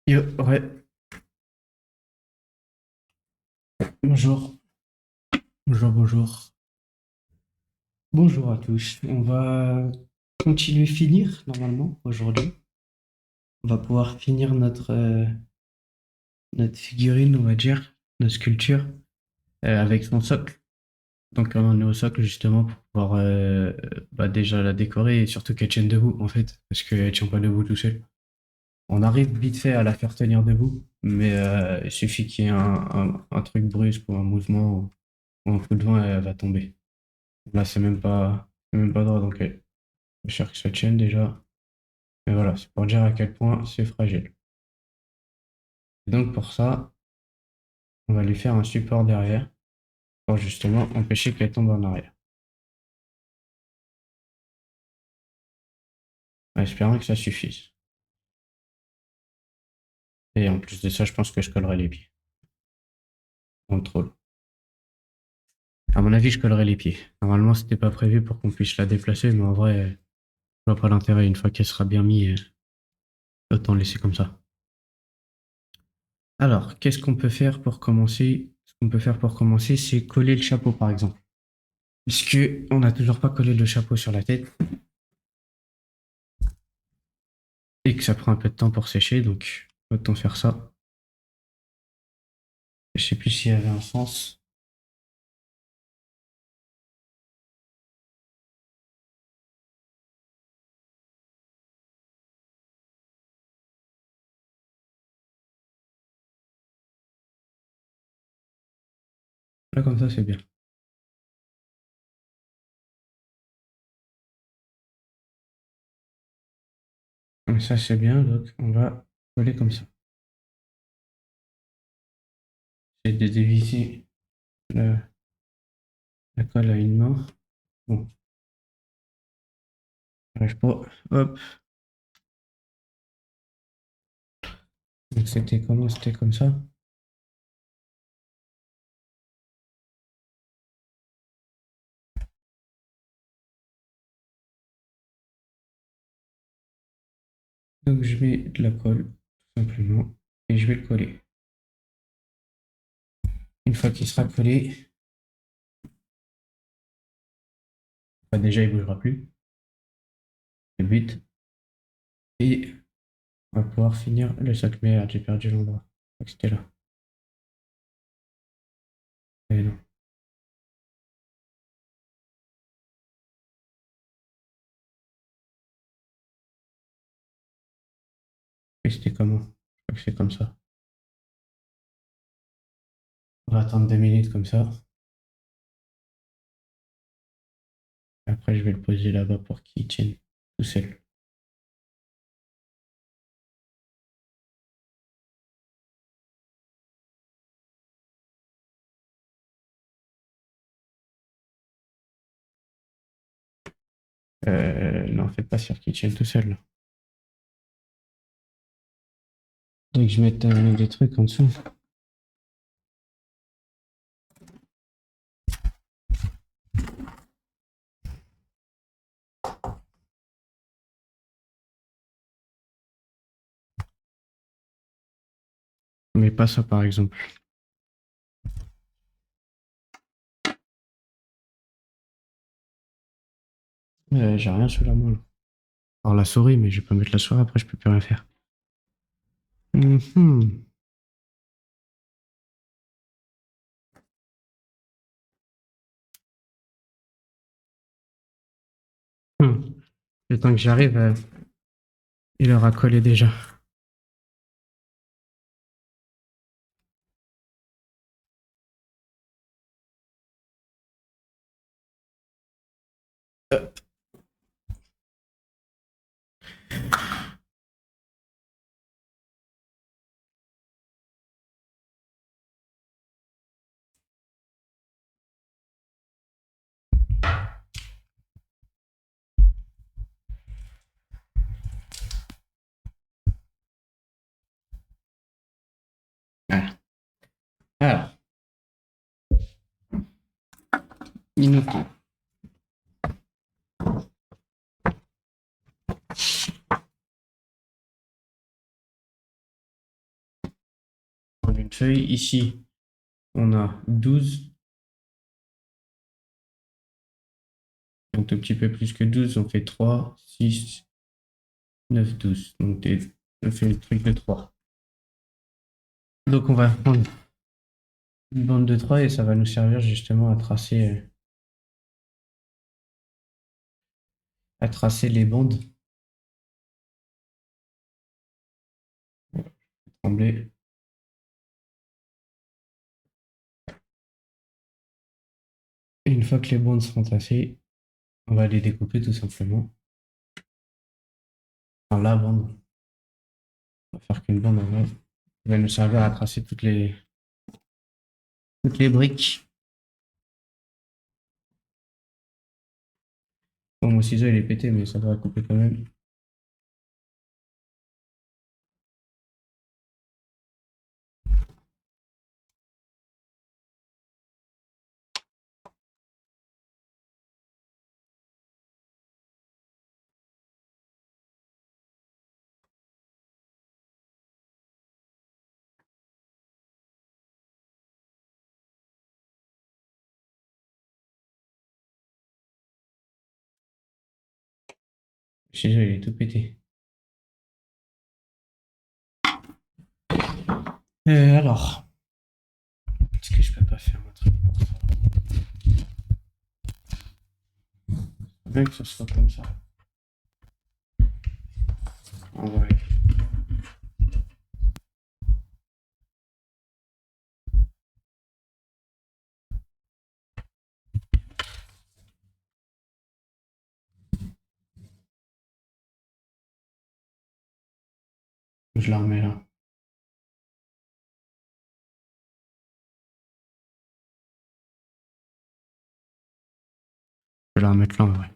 Ouais, bonjour, bonjour. Bonjour à tous. On va continuer finir normalement aujourd'hui. On va pouvoir finir notre figurine, on va dire, notre sculpture avec son socle. Donc on en est au socle justement pour pouvoir déjà la décorer et surtout qu'elle tienne debout en fait, parce qu'elle tient pas debout tout seul. On arrive vite fait à la faire tenir debout, mais il suffit qu'il y ait un truc brusque ou un mouvement ou un coup de vent, elle va tomber. Là, c'est même pas droit, donc faut cher que ça tienne déjà. Mais voilà, c'est pour dire à quel point c'est fragile. Et donc pour ça, on va lui faire un support derrière pour justement empêcher qu'elle tombe en arrière. En espérant que ça suffise. Et en plus de ça, je pense que je collerai les pieds dans le troll. À mon avis, je collerai les pieds. Normalement, c'était pas prévu pour qu'on puisse la déplacer, mais en vrai, je vois pas l'intérêt. Une fois qu'elle sera bien mise, autant laisser comme ça. Alors, qu'est-ce qu'on peut faire pour commencer? Ce qu'on peut faire pour commencer, c'est coller le chapeau, par exemple. Puisque on n'a toujours pas collé le chapeau sur la tête et que ça prend un peu de temps pour sécher, donc autant faire ça. Je sais plus s'il y avait un sens. Là, comme ça, c'est bien. Comme ça, c'est bien, donc on va coller comme ça. J'ai de dévisser la, la colle à une main. Bon, j'arrive pas. Hop. Donc c'était comment? C'était comme ça. Donc je mets de la colle, tout simplement, et je vais le coller. Une fois qu'il sera collé, bah déjà il ne bougera plus. Le but. Et on va pouvoir finir le sac. Merde, j'ai perdu l'endroit. Je crois que c'était là. Eh non. Et c'était comment? Je crois que c'est comme ça. On va attendre 2 minutes comme ça. Après, je vais le poser là-bas pour qu'il tienne tout seul. Non, faites pas sûr qu'il tienne tout seul, là. Donc, je mette des trucs en dessous. Mais pas ça, par exemple. J'ai rien sous la main, là. Alors, la souris, mais je vais pas mettre la souris, après, je peux plus rien faire. Mhm. Hmm. Le temps que j'arrive, il aura collé déjà. Voilà. Alors, il nous faut notre feuille. Ici, on a 12. Un tout petit peu plus que 12, on fait 3, 6, 9, 12. Donc on fait le truc de 3. Donc on va prendre une bande de 3 et ça va nous servir justement à tracer les bandes. Trembler. Et une fois que les bandes seront tracées, on va les découper tout simplement. Enfin, la bande. On va faire qu'une bande en vrai. Qui va nous servir à tracer toutes les briques. Bon, mon ciseau il est pété, mais ça devrait couper quand même. Le ciseau il est tout pété. Alors, est-ce que je peux pas faire un truc pour ça? Bien que ce soit comme ça. En vrai. Je la remets là. Je vais la remettre là en vrai.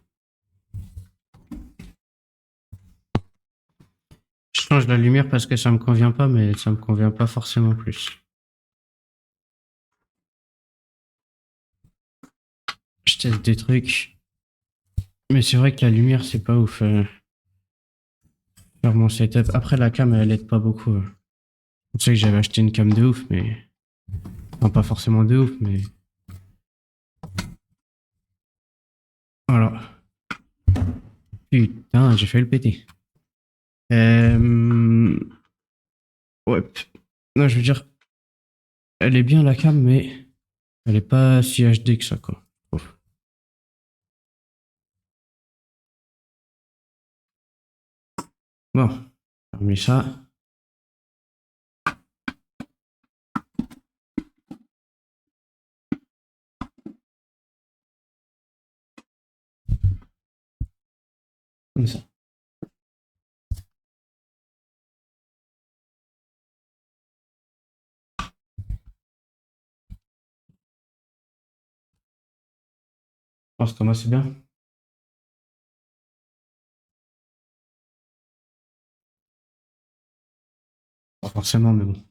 Je change la lumière parce que ça me convient pas, mais ça me convient pas forcément plus. Je teste des trucs. Mais c'est vrai que la lumière, c'est pas ouf. Faire mon setup. Après, la cam, elle aide pas beaucoup. Je sais que j'avais acheté une cam de ouf, mais. Enfin, pas forcément de ouf, mais. Voilà. Putain, j'ai fait le péter. Ouais. Non, je veux dire, elle est bien la cam, mais elle est pas si HD que ça, quoi. Ouf. Bon, on met ça. Comme ça. Je pense que moi, c'est bien. Pas forcément, mais bon.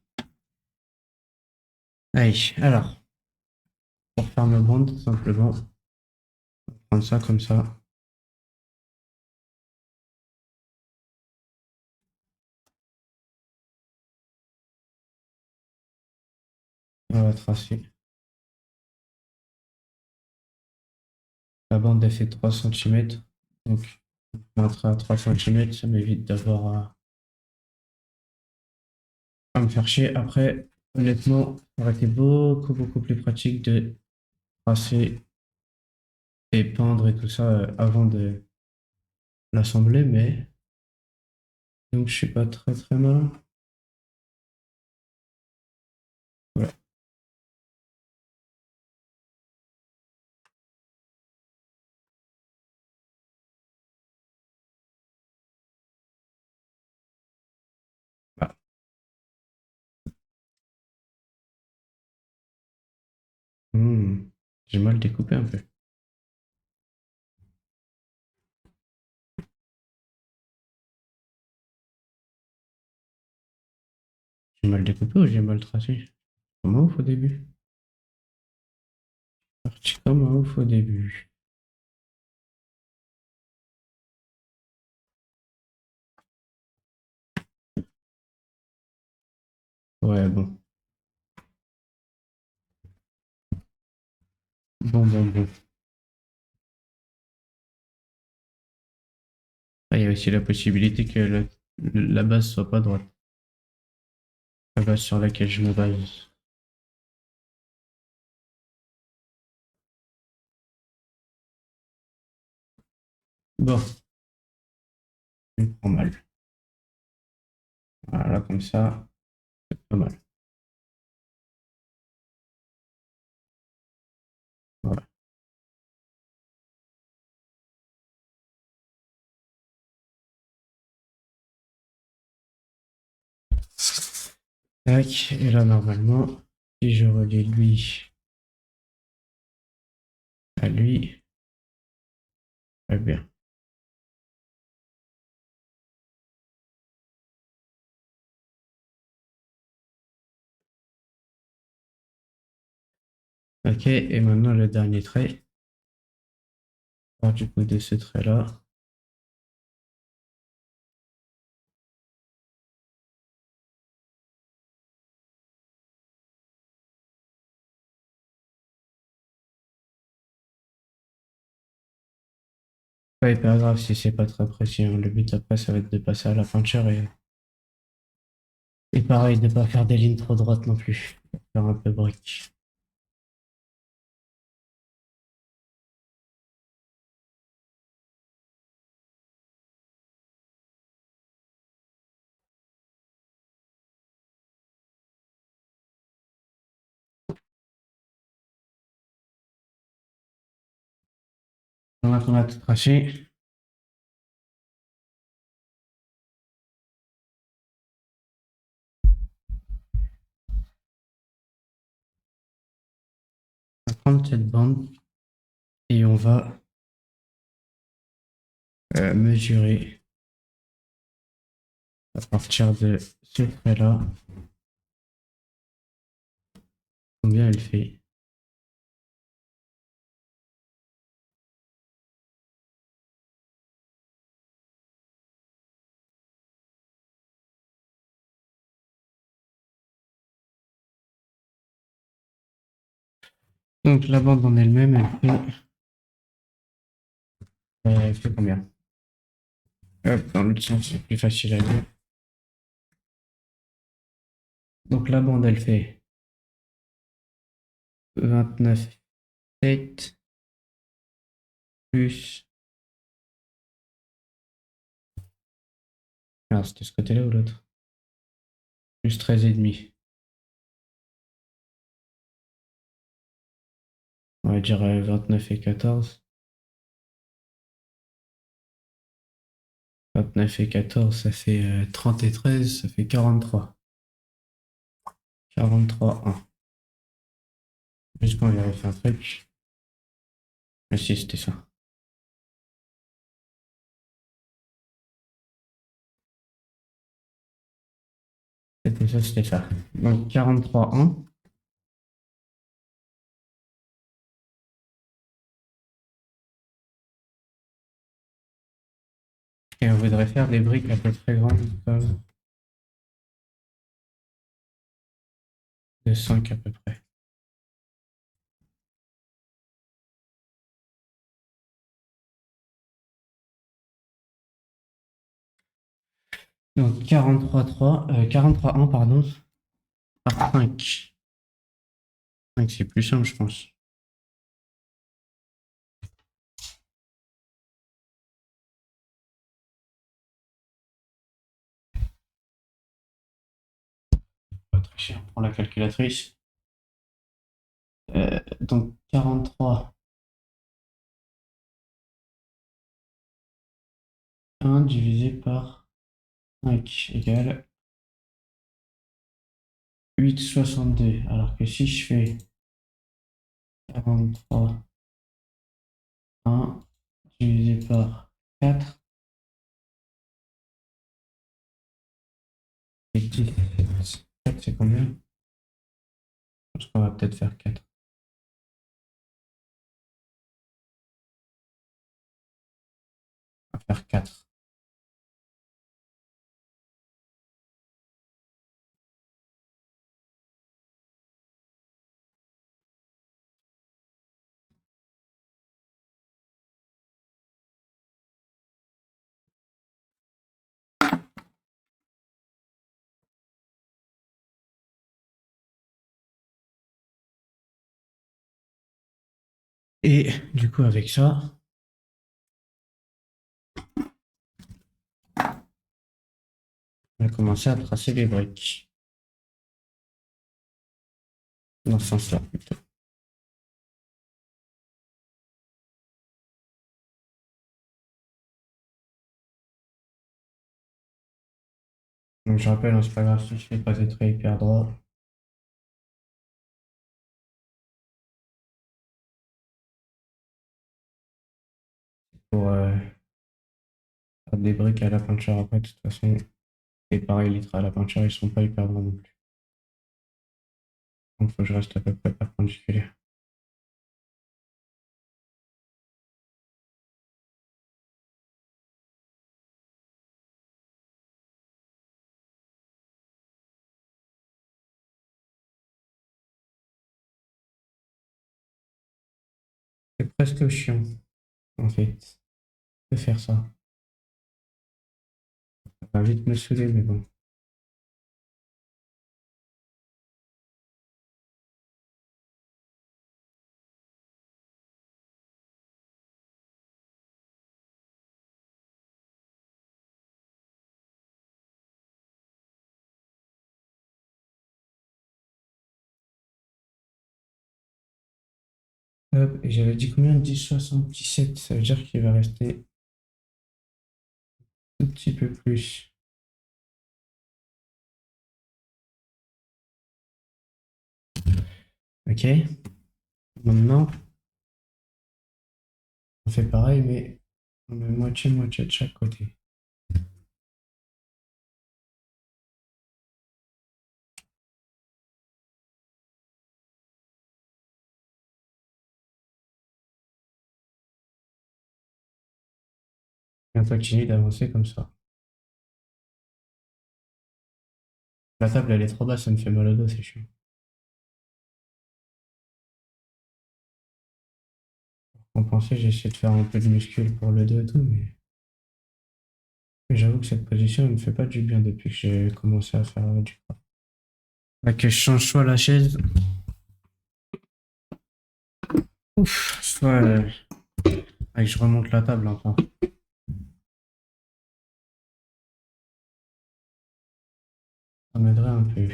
Allez, alors, pour faire ma bande, tout simplement, prendre ça comme ça. On va tracer. La bande, elle fait 3 cm. Donc, mettre à 3 cm, ça m'évite d'avoir à me faire chier. Après, honnêtement, ça aurait été beaucoup plus pratique de tracer et peindre et tout ça avant de l'assembler, mais donc je suis pas très malin. Voilà. Ah. Hmm. J'ai mal découpé un peu. J'ai mal découpé ou j'ai mal tracé? Comme un ouf au début. Parti comme un ouf au début. Ouais, bon. Bon. Ah, il y a aussi la possibilité que la base soit pas droite. La base sur laquelle je me base. Bon, je prends mal. Voilà, comme ça, c'est pas mal. Voilà. Tac, et là, normalement, si je relie lui à lui, très bien. Ok, et maintenant le dernier trait. Alors, du coup, de ce trait-là. Pas hyper grave si c'est pas très précis, hein. Le but après, ça va être de passer à la peinture et pareil, de pas faire des lignes trop droites non plus. Faire un peu brique. Maintenant qu'on a tout tracé, on va prendre cette bande et on va mesurer à partir de ce trait-là combien elle fait. Donc la bande en elle-même, elle fait combien? Hop, dans l'autre sens, c'est plus facile à lire. Donc la bande, elle fait 29,7 plus. Alors, c'était ce côté-là ou l'autre? Plus 13,5. On va dire 29 et 14. 29 et 14, ça fait 30 et 13, ça fait 43. 43, 1. Juste qu'on vérifie un truc. Mais si, c'était ça. C'était ça, c'était ça. Donc 43, 1. Et on voudrait faire des briques à peu près grandes, comme de 5 à peu près. Donc 43, 1, pardon, par 5. 5, c'est plus simple, je pense. Pas très cher. On prend la calculatrice. Donc 43, 1 divisé par 5 égale 8,62. Alors que si je fais 43, 1 divisé par 4, c'est 17. 4, c'est combien? Je pense qu'on va peut-être faire 4. On va faire 4. Et du coup, avec ça, on va commencer à tracer les briques. Dans ce sens-là, plutôt. Donc, je rappelle, hein, c'est pas grave si je fais pas des traits hyper droits. Pour faire des briques à la peinture après, de toute façon. Et pareil, les traits à la peinture, ils sont pas hyper droits non plus. Donc, faut que je reste à peu près perpendiculaire. C'est presque chiant, en fait, de faire ça. Ça va vite me saouler, mais bon. Hop, et j'avais dit combien? 10,77. Ça veut dire qu'il va rester un tout petit peu plus. Ok. Maintenant, on fait pareil, mais on met moitié-moitié de chaque côté. Et on continue d'avancer comme ça. La table, elle est trop basse, ça me fait mal au dos, c'est chiant. Pour compenser, j'ai essayé de faire un peu de muscule pour le dos et tout, mais j'avoue que cette position, elle me fait pas du bien depuis que j'ai commencé à faire du corps. Là, que je change soit la chaise, ouf, soit que je remonte la table encore. Ça m'aiderait un peu.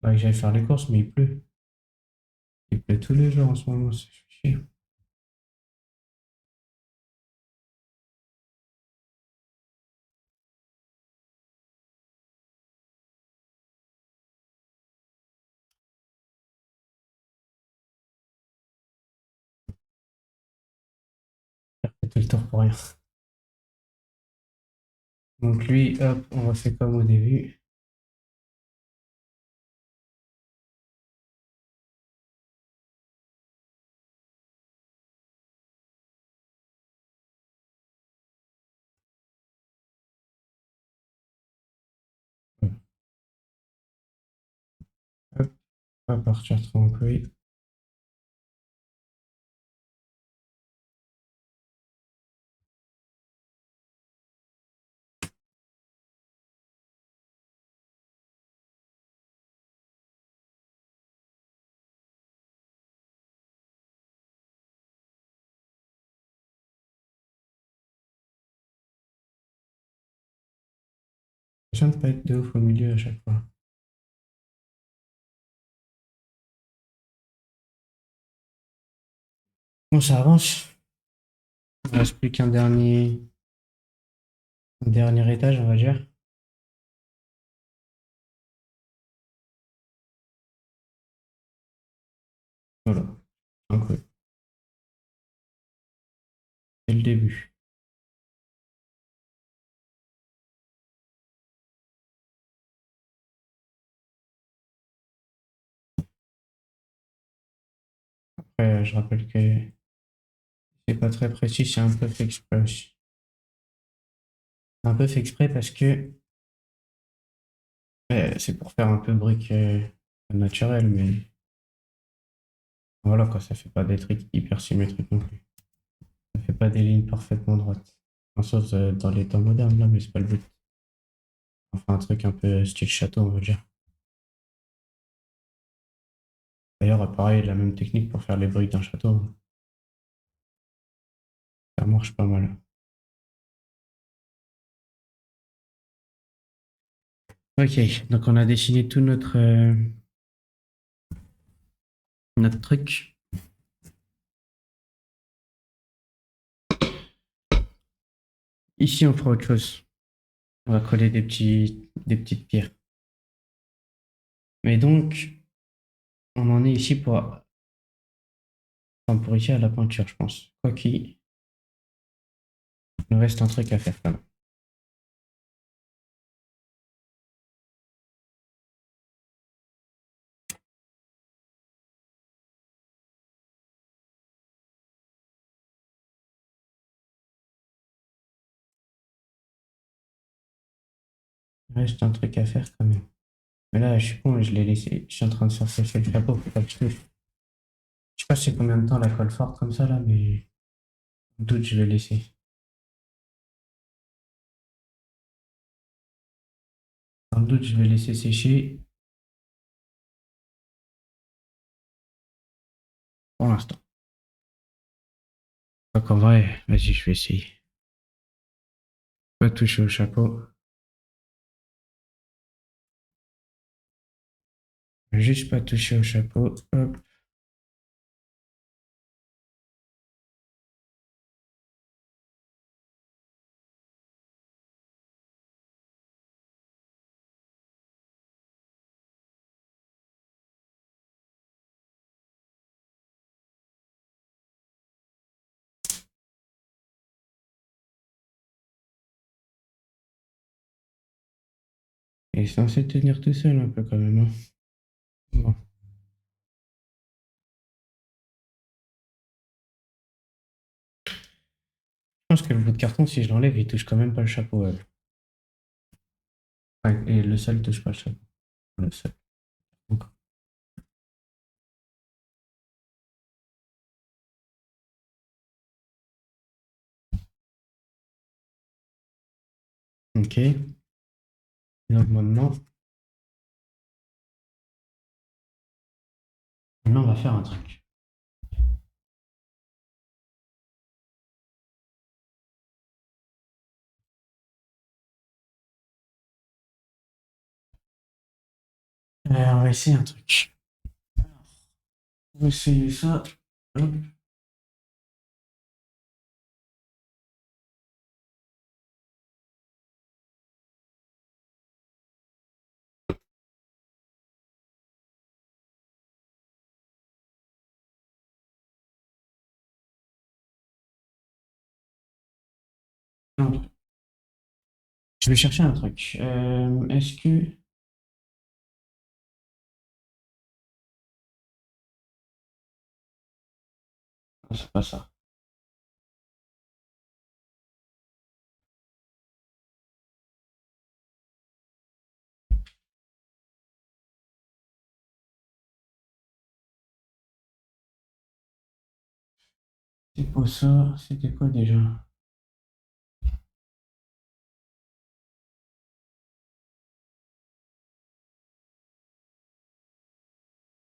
Que j'aille faire les courses, mais il pleut. Il pleut tous les jours en ce moment, c'est chiant. J'ai fait le tour pour rien. Donc lui, hop, on refait comme au début. Hop, on va partir tranquille. Je ne pas être de ouf au milieu à chaque fois. Bon, ça avance. Il ne reste plus un dernier étage, on va dire. Voilà. Donc, ouais, c'est le début. Après, je rappelle que c'est pas très précis, c'est un peu fait exprès aussi. C'est un peu fait exprès parce que c'est pour faire un peu brique naturelle, mais voilà quoi, ça fait pas des trucs hyper symétriques non plus. Ça fait pas des lignes parfaitement droites. En sauf dans les temps modernes, là, mais c'est pas le but. Enfin, un truc un peu style château, on va dire. D'ailleurs, pareil, la même technique pour faire les briques d'un château, hein. Ça marche pas mal. Ok, donc on a dessiné tout notre truc. Ici, on fera autre chose. On va coller des petites pierres. Mais donc, on en est ici pour ici à la peinture, je pense. Quoi qu'il nous reste un truc à faire quand même. Il reste un truc à faire quand même. Mais là, je suis con, je l'ai laissé. Je suis en train de surfer le chapeau, faut pas que je touche. Je sais pas c'est combien de temps la colle forte comme ça là, mais en doute, je vais laisser. Dans le doute, je vais laisser sécher pour l'instant. Donc en vrai, vas-y, je vais essayer. Pas toucher au chapeau. Juste pas toucher au chapeau. Hop. Il est censé tenir tout seul un peu quand même, hein. Bon. Je pense que le bout de carton, si je l'enlève, il touche quand même pas le chapeau. Ouais. Ouais, et le sol touche pas le chapeau. Le sol. Donc, ok. Donc maintenant, on va faire un truc. On va essayer un truc. On va essayer ça. Hop. Non, je vais chercher un truc. Est-ce que... Ah, c'est pas ça. C'est pas ça. C'était quoi déjà?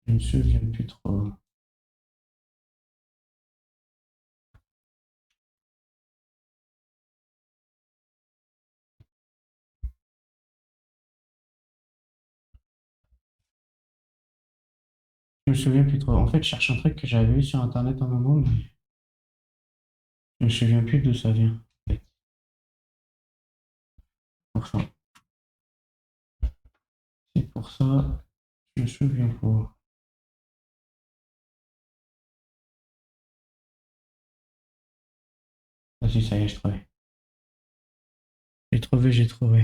Je ne me souviens plus trop. Je me souviens plus trop. En fait, je cherche un truc que j'avais vu sur Internet un moment, mais je me souviens plus d'où ça vient. Pour ça. C'est pour ça. Je me souviens pas. Ah si, ça y est, je trouvais. J'ai trouvé.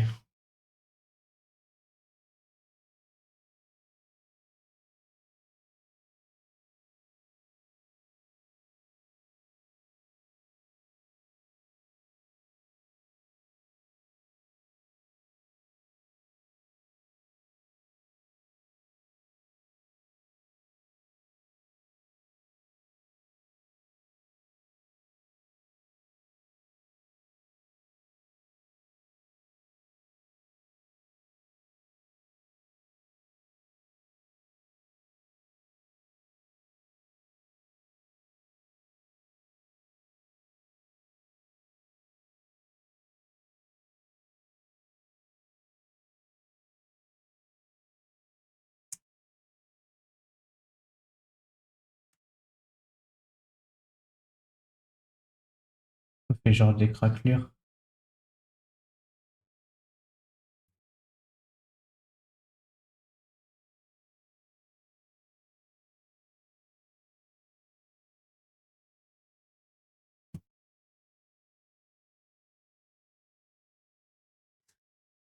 On fait genre des craquelures.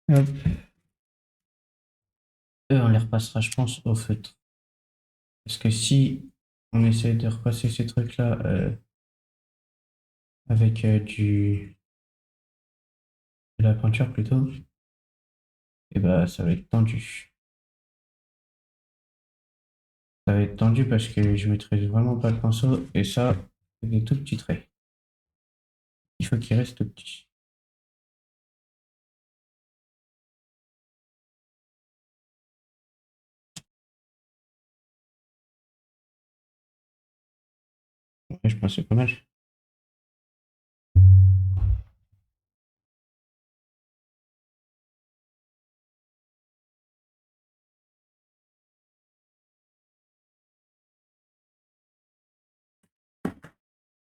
Hop. On les repassera, je pense, au feutre. Parce que si on essaie de repasser ces trucs-là avec de la peinture plutôt, et bah ça va être tendu. Ça va être tendu parce que je maîtrise vraiment pas le pinceau et ça, c'est des tout petits traits. Il faut qu'il reste tout petit. Ouais, je pense que c'est pas mal.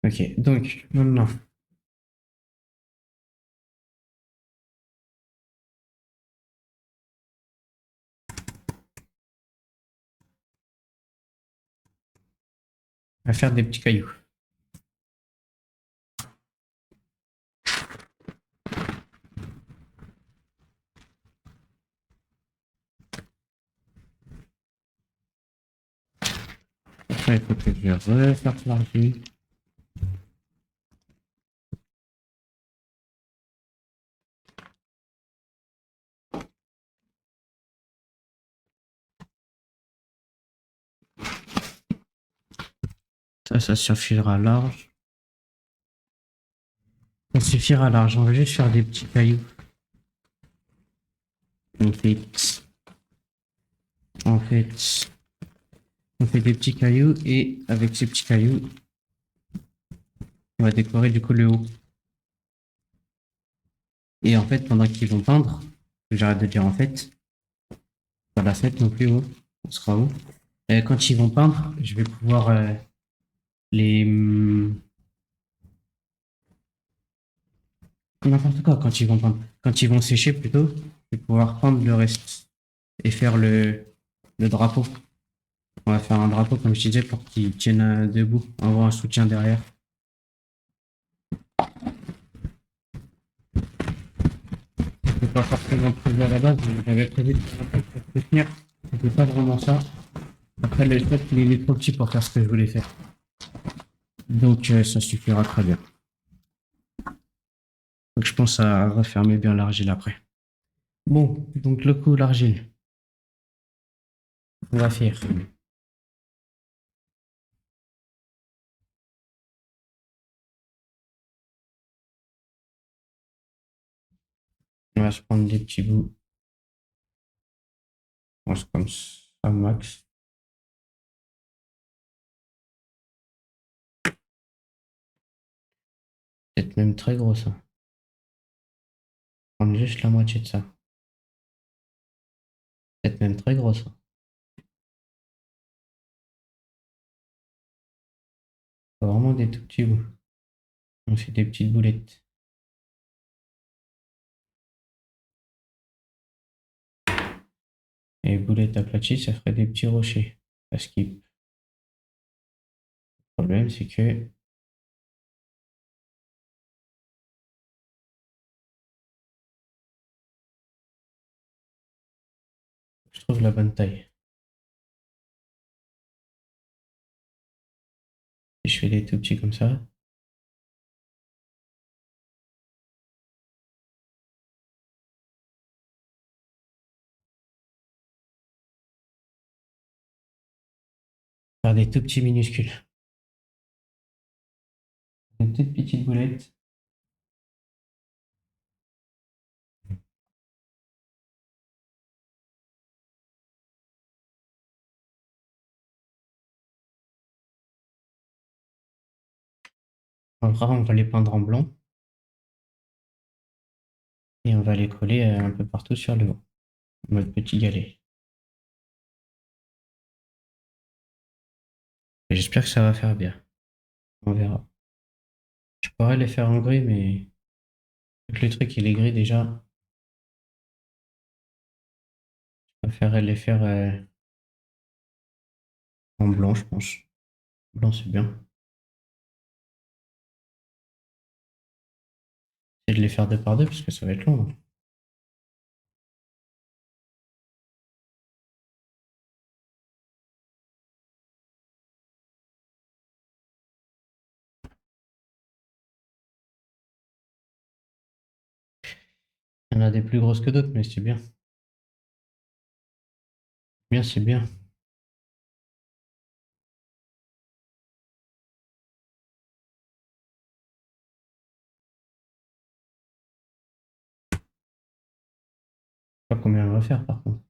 Ok, donc maintenant, on va faire des petits cailloux. Après, il faut que je refaire l'argile. Ça suffira large. Ça suffira large. On va juste faire des petits cailloux. En fait, en fait, on fait des petits cailloux et avec ces petits cailloux, on va décorer du coup le haut. Et en fait, pendant qu'ils vont peindre, j'arrête de dire en fait, pas la fête non plus haut, on sera haut. Quand ils vont peindre, je vais pouvoir les n'importe quoi quand ils vont peindre. Quand ils vont sécher plutôt, je vais pouvoir prendre le reste et faire le drapeau. On va faire un drapeau comme je disais pour qu'ils tiennent debout, avoir un soutien derrière. C'était pas forcément prévu à la base, j'avais prévu de faire un truc pour soutenir. C'était pas vraiment ça. Après, le fait qu'il est trop petit pour faire ce que je voulais faire. Donc, ça suffira très bien. Donc, je pense à refermer bien l'argile après. Bon, donc le coup, l'argile. On va faire. On va se prendre des petits bouts. On va se comme ça, max. Peut-être même très gros, ça. Prendre juste la moitié de ça. Peut-être même très gros, ça. Vraiment des tout petits bouts. On fait des petites boulettes. Et boulettes aplaties, ça ferait des petits rochers. Parce que le problème, c'est que je trouve la bonne taille. Et je fais des tout petits comme ça. Faire des tout petits minuscules. Des toutes petites boulettes. En gras, on va les peindre en blanc. Et on va les coller un peu partout sur le haut. En mode petit galet. Et j'espère que ça va faire bien. On verra. pourrais les faire en gris, mais vu que le truc il est gris déjà, je préférerais les faire en blanc, je pense. Blanc, c'est bien. Et de les faire deux par deux, parce que ça va être long, hein. Il y en a des plus grosses que d'autres, mais c'est bien. Bien, c'est bien. Je sais pas combien on va faire, par contre.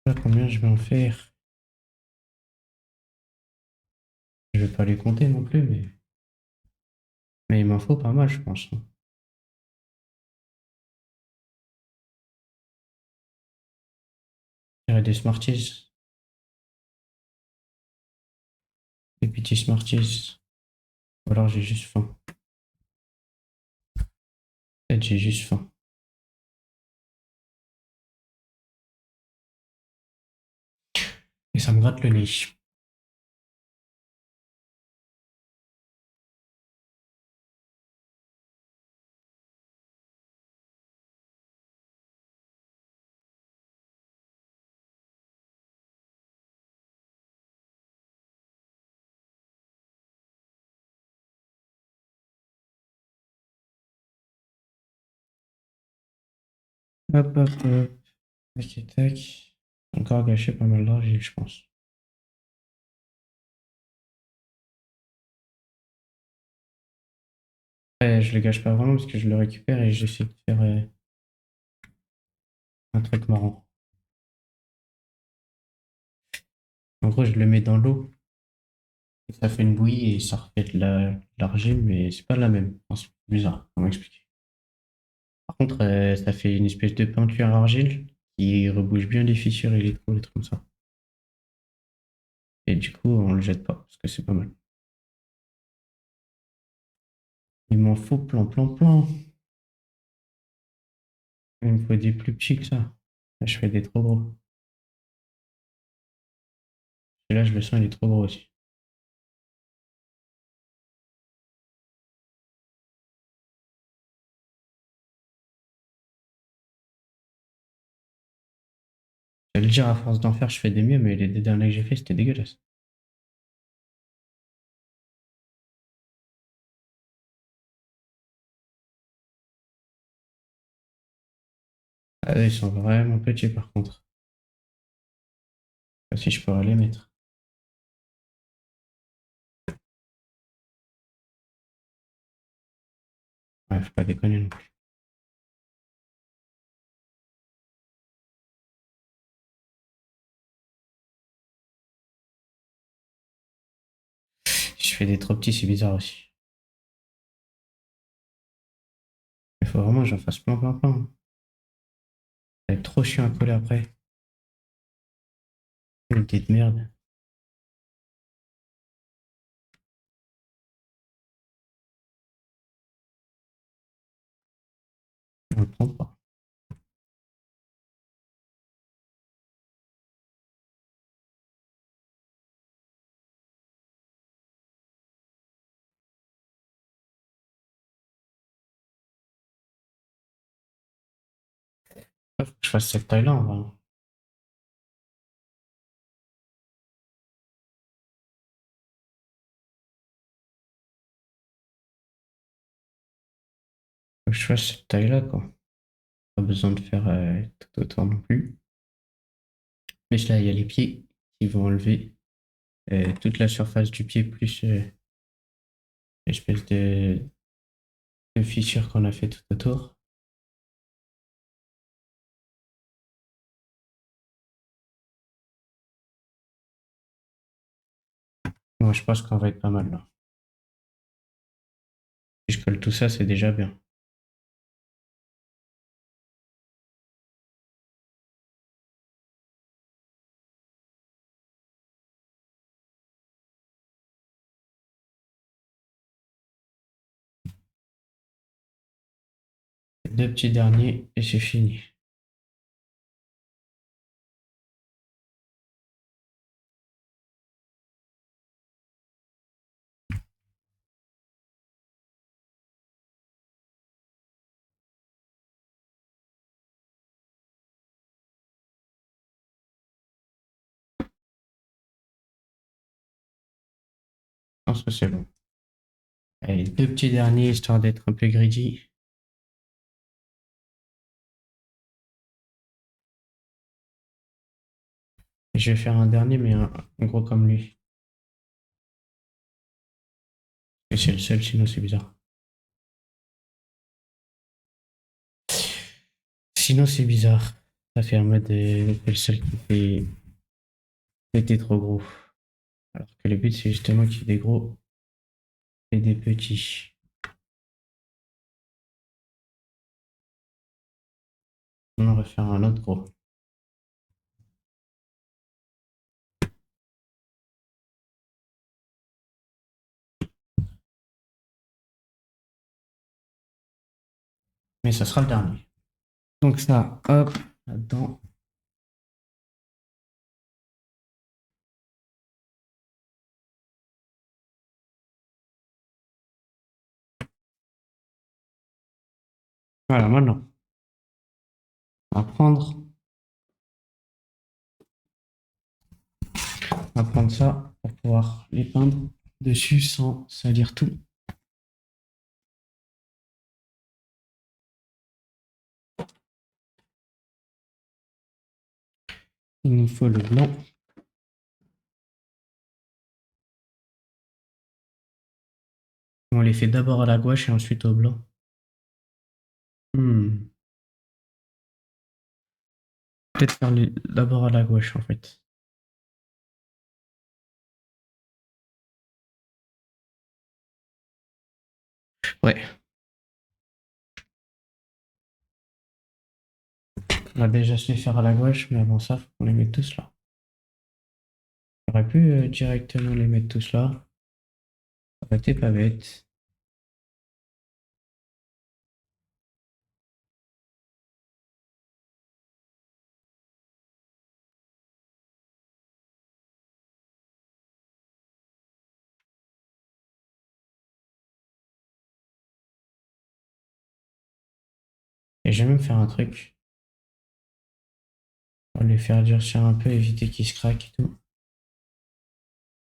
Je sais pas combien je vais en faire. Je vais pas les compter non plus, mais il m'en faut pas mal, je pense, hein. Il y aurait des Smarties, des petits Smarties. Ou alors j'ai juste faim. Peut-être j'ai juste faim. Et ça me gratte le nez. Hop, hop, hop. Tac, tac. Encore gâché pas mal d'argile, je pense. Ouais, je le gâche pas vraiment parce que je le récupère et j'essaie de faire un truc marrant. En gros, je le mets dans l'eau, et ça fait une bouillie et ça refait de l'argile, mais c'est pas la même. Enfin, c'est bizarre, comment expliquer. Par contre, ça fait une espèce de peinture argile qui rebouche bien les fissures et les trous, les trucs comme ça. Et du coup, on le jette pas parce que c'est pas mal. Il m'en faut plein, plein, plein. Il me faut des plus petits que ça. Là, je fais des trop gros. Et là, je le sens, il est trop gros aussi. J'allais le dire, à force d'en faire, je fais des mieux, mais les deux derniers que j'ai fait, c'était dégueulasse. Ah, eux, ils sont vraiment petits par contre. Ah, si je pourrais les mettre. Ouais, faut pas déconner non plus. Si je fais des trop petits, c'est bizarre aussi. Il faut vraiment que j'en fasse plein, plein, plein. Ça va être trop chiant à coller après. Une petite merde. On le prend pas. Faut que je fasse cette taille-là, en vrai. Faut que je fasse cette taille-là, quoi. Pas besoin de faire tout autour non plus. Mais là, il y a les pieds qui vont enlever toute la surface du pied plus l'espèce de fissure qu'on a fait tout autour. Moi, je pense qu'on va être pas mal là. Si je colle tout ça, c'est déjà bien. 2 petits derniers et c'est fini. Je pense que c'est bon. Allez, 2 petits derniers histoire d'être un peu greedy. Et je vais faire un dernier, mais un gros comme lui. Et c'est le seul, sinon c'est bizarre. Sinon c'est bizarre. Ça fait un mode c'est le seul qui fait était trop gros. Alors que le but c'est justement qu'il y ait des gros et des petits. On va faire un autre gros. Mais ça sera le dernier. Donc ça, hop, là-dedans. Voilà, maintenant, on va prendre ça pour pouvoir les peindre dessus sans salir tout. Il nous faut le blanc. On les fait d'abord à la gouache et ensuite au blanc. Hmm. Peut-être faire d'abord à la gouache en fait. Ouais, on va déjà se les faire à la gouache, mais avant ça, faut qu'on les mette tous là. J'aurais pu directement les mettre tous là. Ça aurait été pas bête. Et je vais même faire un truc. On va les faire durcir un peu, éviter qu'ils se craquent et tout.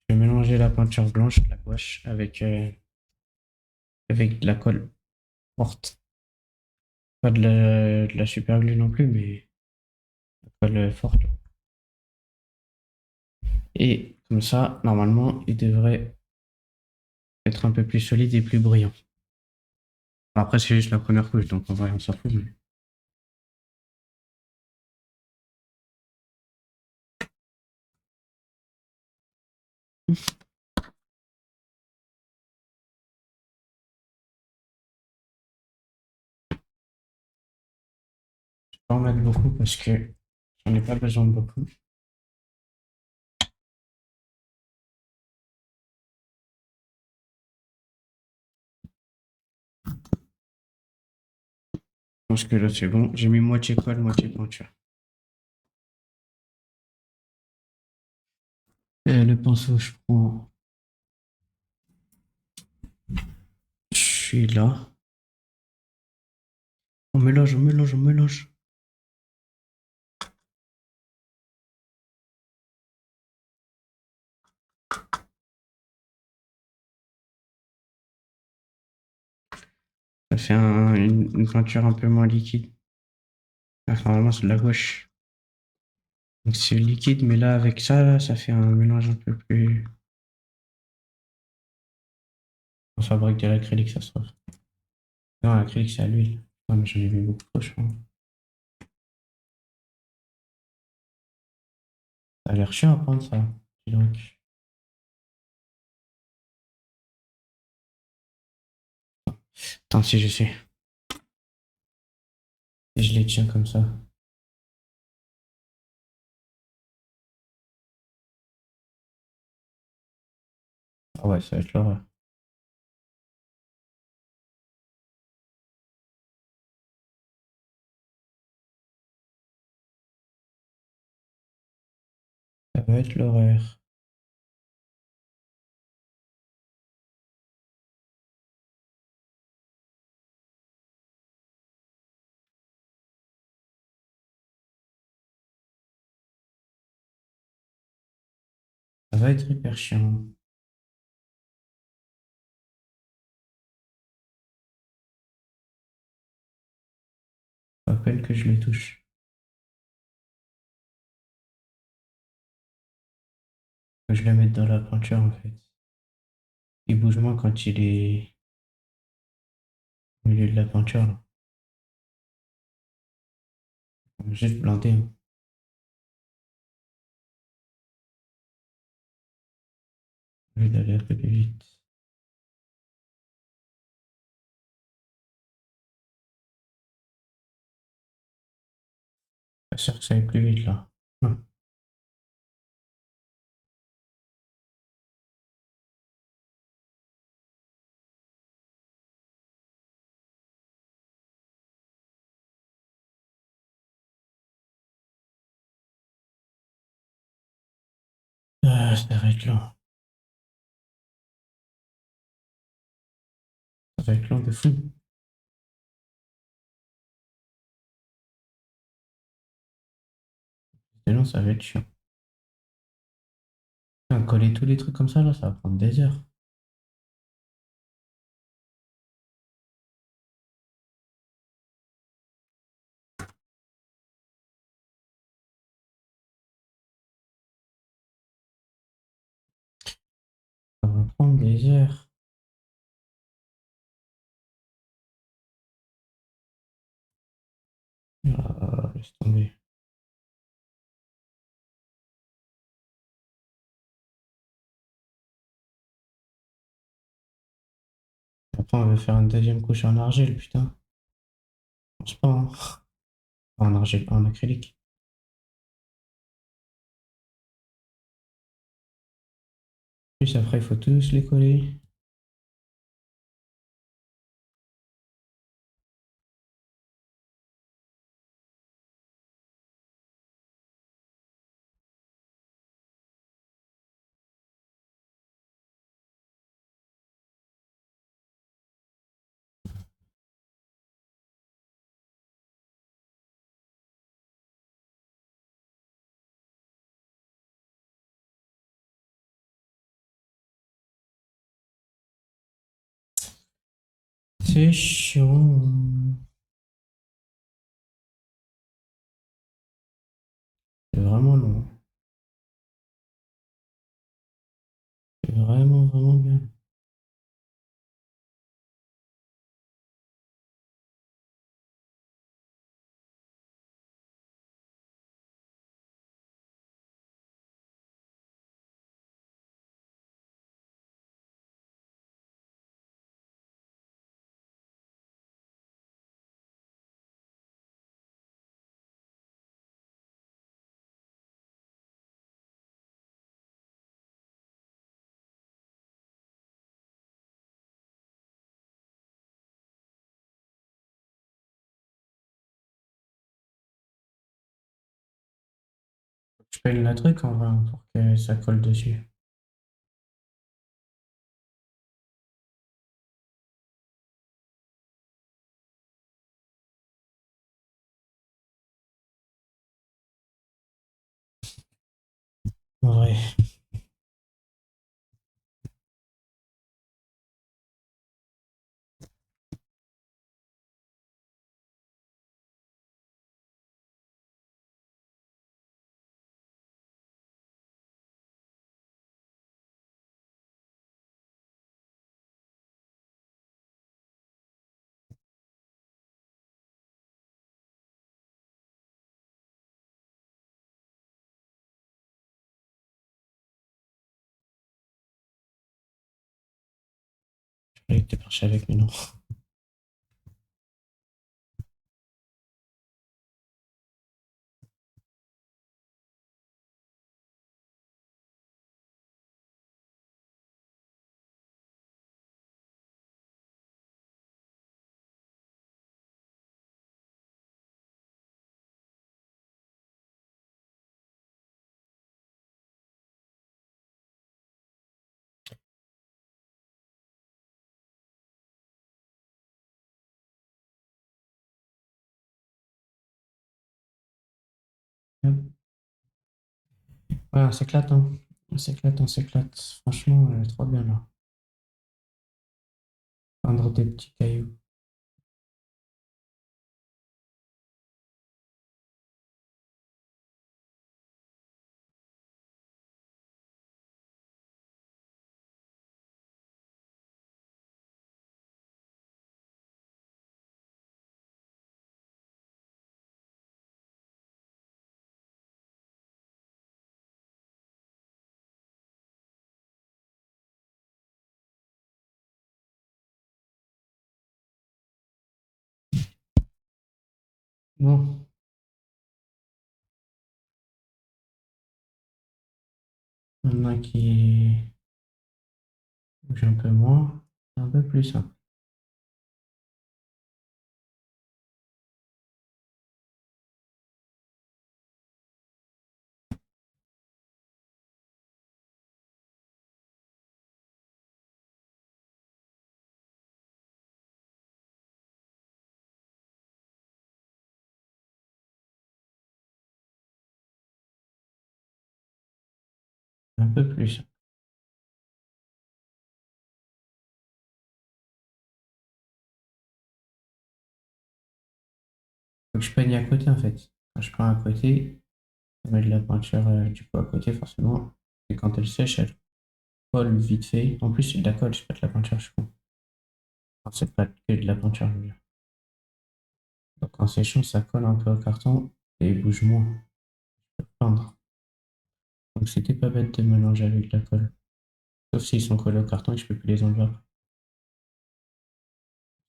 Je vais mélanger la peinture blanche, la gouache, avec de la colle forte. Pas de la super glue non plus, mais de la colle forte. Et comme ça, normalement, il devrait être un peu plus solide et plus brillant. Après, c'est juste la première couche, donc en vrai, on s'en fout. Mais... je vais pas en mettre beaucoup parce que j'en ai pas besoin de beaucoup. Je pense que là, c'est bon. J'ai mis moitié colle, moitié peinture. Et le pinceau, je prends celui-là. On mélange, on mélange, on mélange. Ça fait une peinture un peu moins liquide. Enfin, vraiment, c'est de la gouache. Donc c'est liquide, mais là, avec ça, là, ça fait un mélange un peu plus... On fabrique de l'acrylique, ça se trouve. Non, l'acrylique, c'est à l'huile. Ouais, mais j'en ai mis beaucoup trop, je crois. Ça a l'air chiant à prendre, ça. Dis donc. Attends, si je sais. Et je les tiens comme ça. Ah ouais, ça va être l'horreur. Ça va être l'horaire. Ça va être hyper chiant. Pas peine que je les touche. Que je le mette dans la peinture en fait. Il bouge moins quand il est au milieu de la peinture là. Juste blinder, hein. Au lieu d'aller un peu plus vite. Pas sûr que ça aille plus vite là. Hum. Ça va être long. Ça va être long de fou. Sinon, ça va être chiant. Putain, coller tous les trucs comme ça là, ça va prendre des heures. Ça va prendre des heures. Ah, laisse tomber. Après, on va faire une deuxième couche en argile, putain. Je pense pas, hein. En argile, en acrylique. Plus après, il faut tous les coller. C'est chiant. C'est vraiment long. C'est vraiment, vraiment bien. Je peigne la truc en vrai pour que ça colle dessus. En vrai. Je croyais que t'es parti avec, mais non. Ouais, on s'éclate, hein. On s'éclate, on s'éclate. Franchement, trop bien là. Prendre des petits cailloux. Bon, il y en a qui bougent un peu moins, un peu plus, hein. Un peu plus. Faut que je peigne à côté en fait. Quand je peins à côté, je mets de la peinture du coup à côté forcément. Et quand elle sèche, elle colle vite fait. En plus, c'est de la colle, c'est pas de la peinture, je suis con. Enfin, c'est pas que de la peinture, je veux dire. Donc en séchant, ça colle un peu au carton et il bouge moins. Je peux peindre. Donc c'était pas bête de mélanger avec de la colle. Sauf s'ils sont collés au carton et je peux plus les enlever après.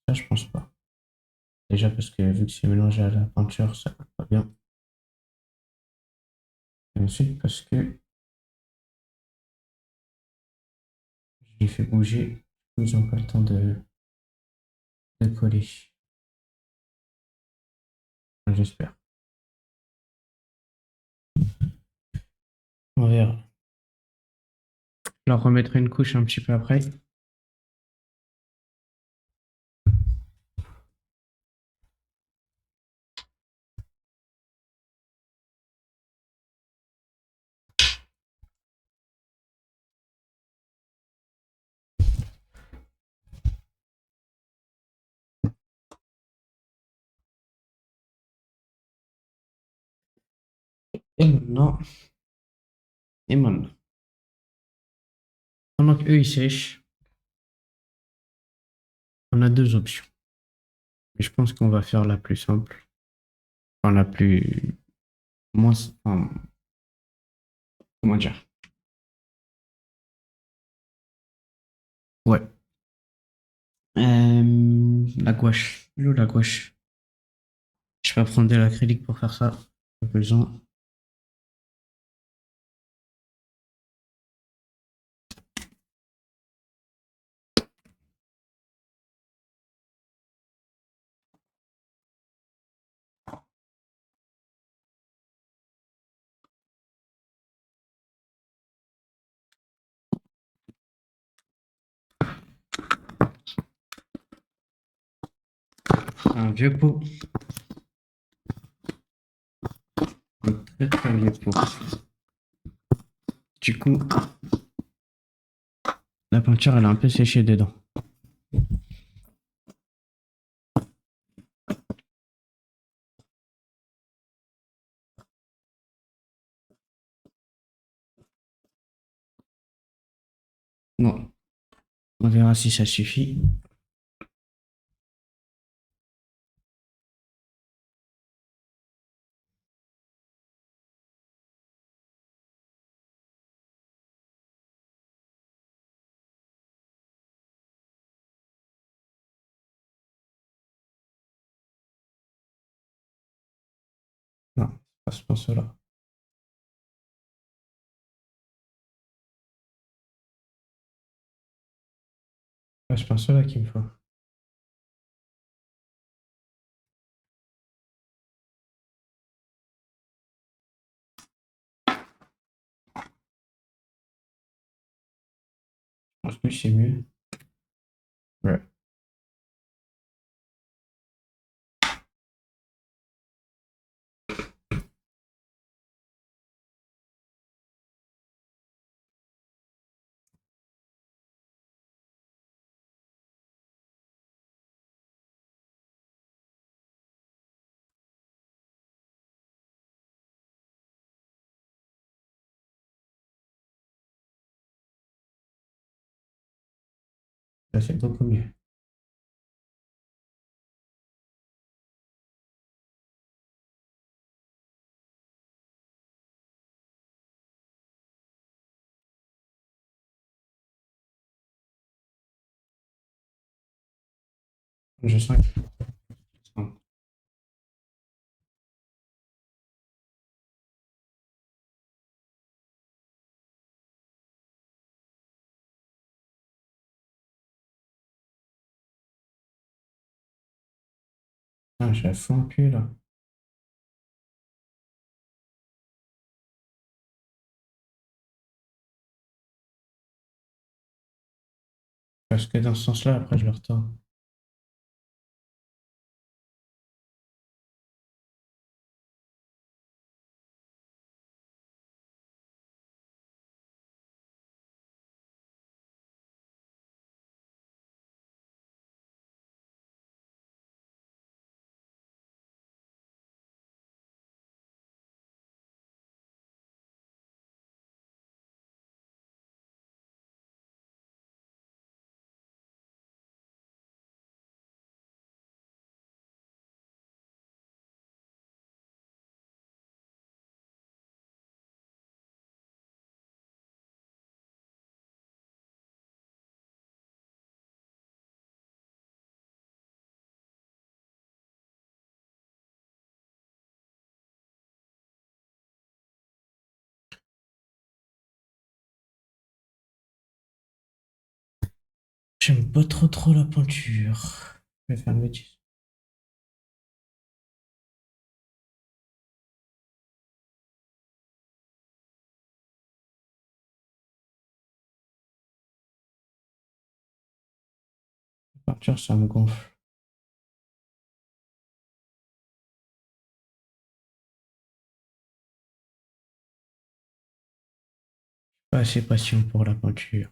Ça, je pense pas. Déjà parce que vu que c'est mélangé à la peinture, ça colle pas bien. Et ensuite parce que je les fais bouger, ils n'ont pas le temps de coller. Enfin, j'espère. On verra. Je leur remettrai une couche un petit peu après. Et maintenant, et maintenant. Pendant qu'eux ils sèchent, on a deux options. Et je pense qu'on va faire la plus simple. Enfin, la plus. Moins. Enfin, comment dire? Ouais. La gouache. L'eau, la gouache. Je vais prendre de l'acrylique pour faire ça. J'ai besoin. Un vieux pot. Un très très vieux pot. Du coup, la peinture, elle a un peu séché dedans. Bon, on verra si ça suffit. Non, c'est pas ce pinceau-là. C'est pas ce pinceau-là qu'il me faut. Je pense que c'est mieux. Ouais. Là, c'est beaucoup mieux. Je sens que putain, j'ai à fond le cul là. Parce que dans ce sens-là, après, je le retourne. J'aime pas trop la peinture. Je vais faire une bêtise. La peinture, ça me gonfle. Pas assez patient pour la peinture.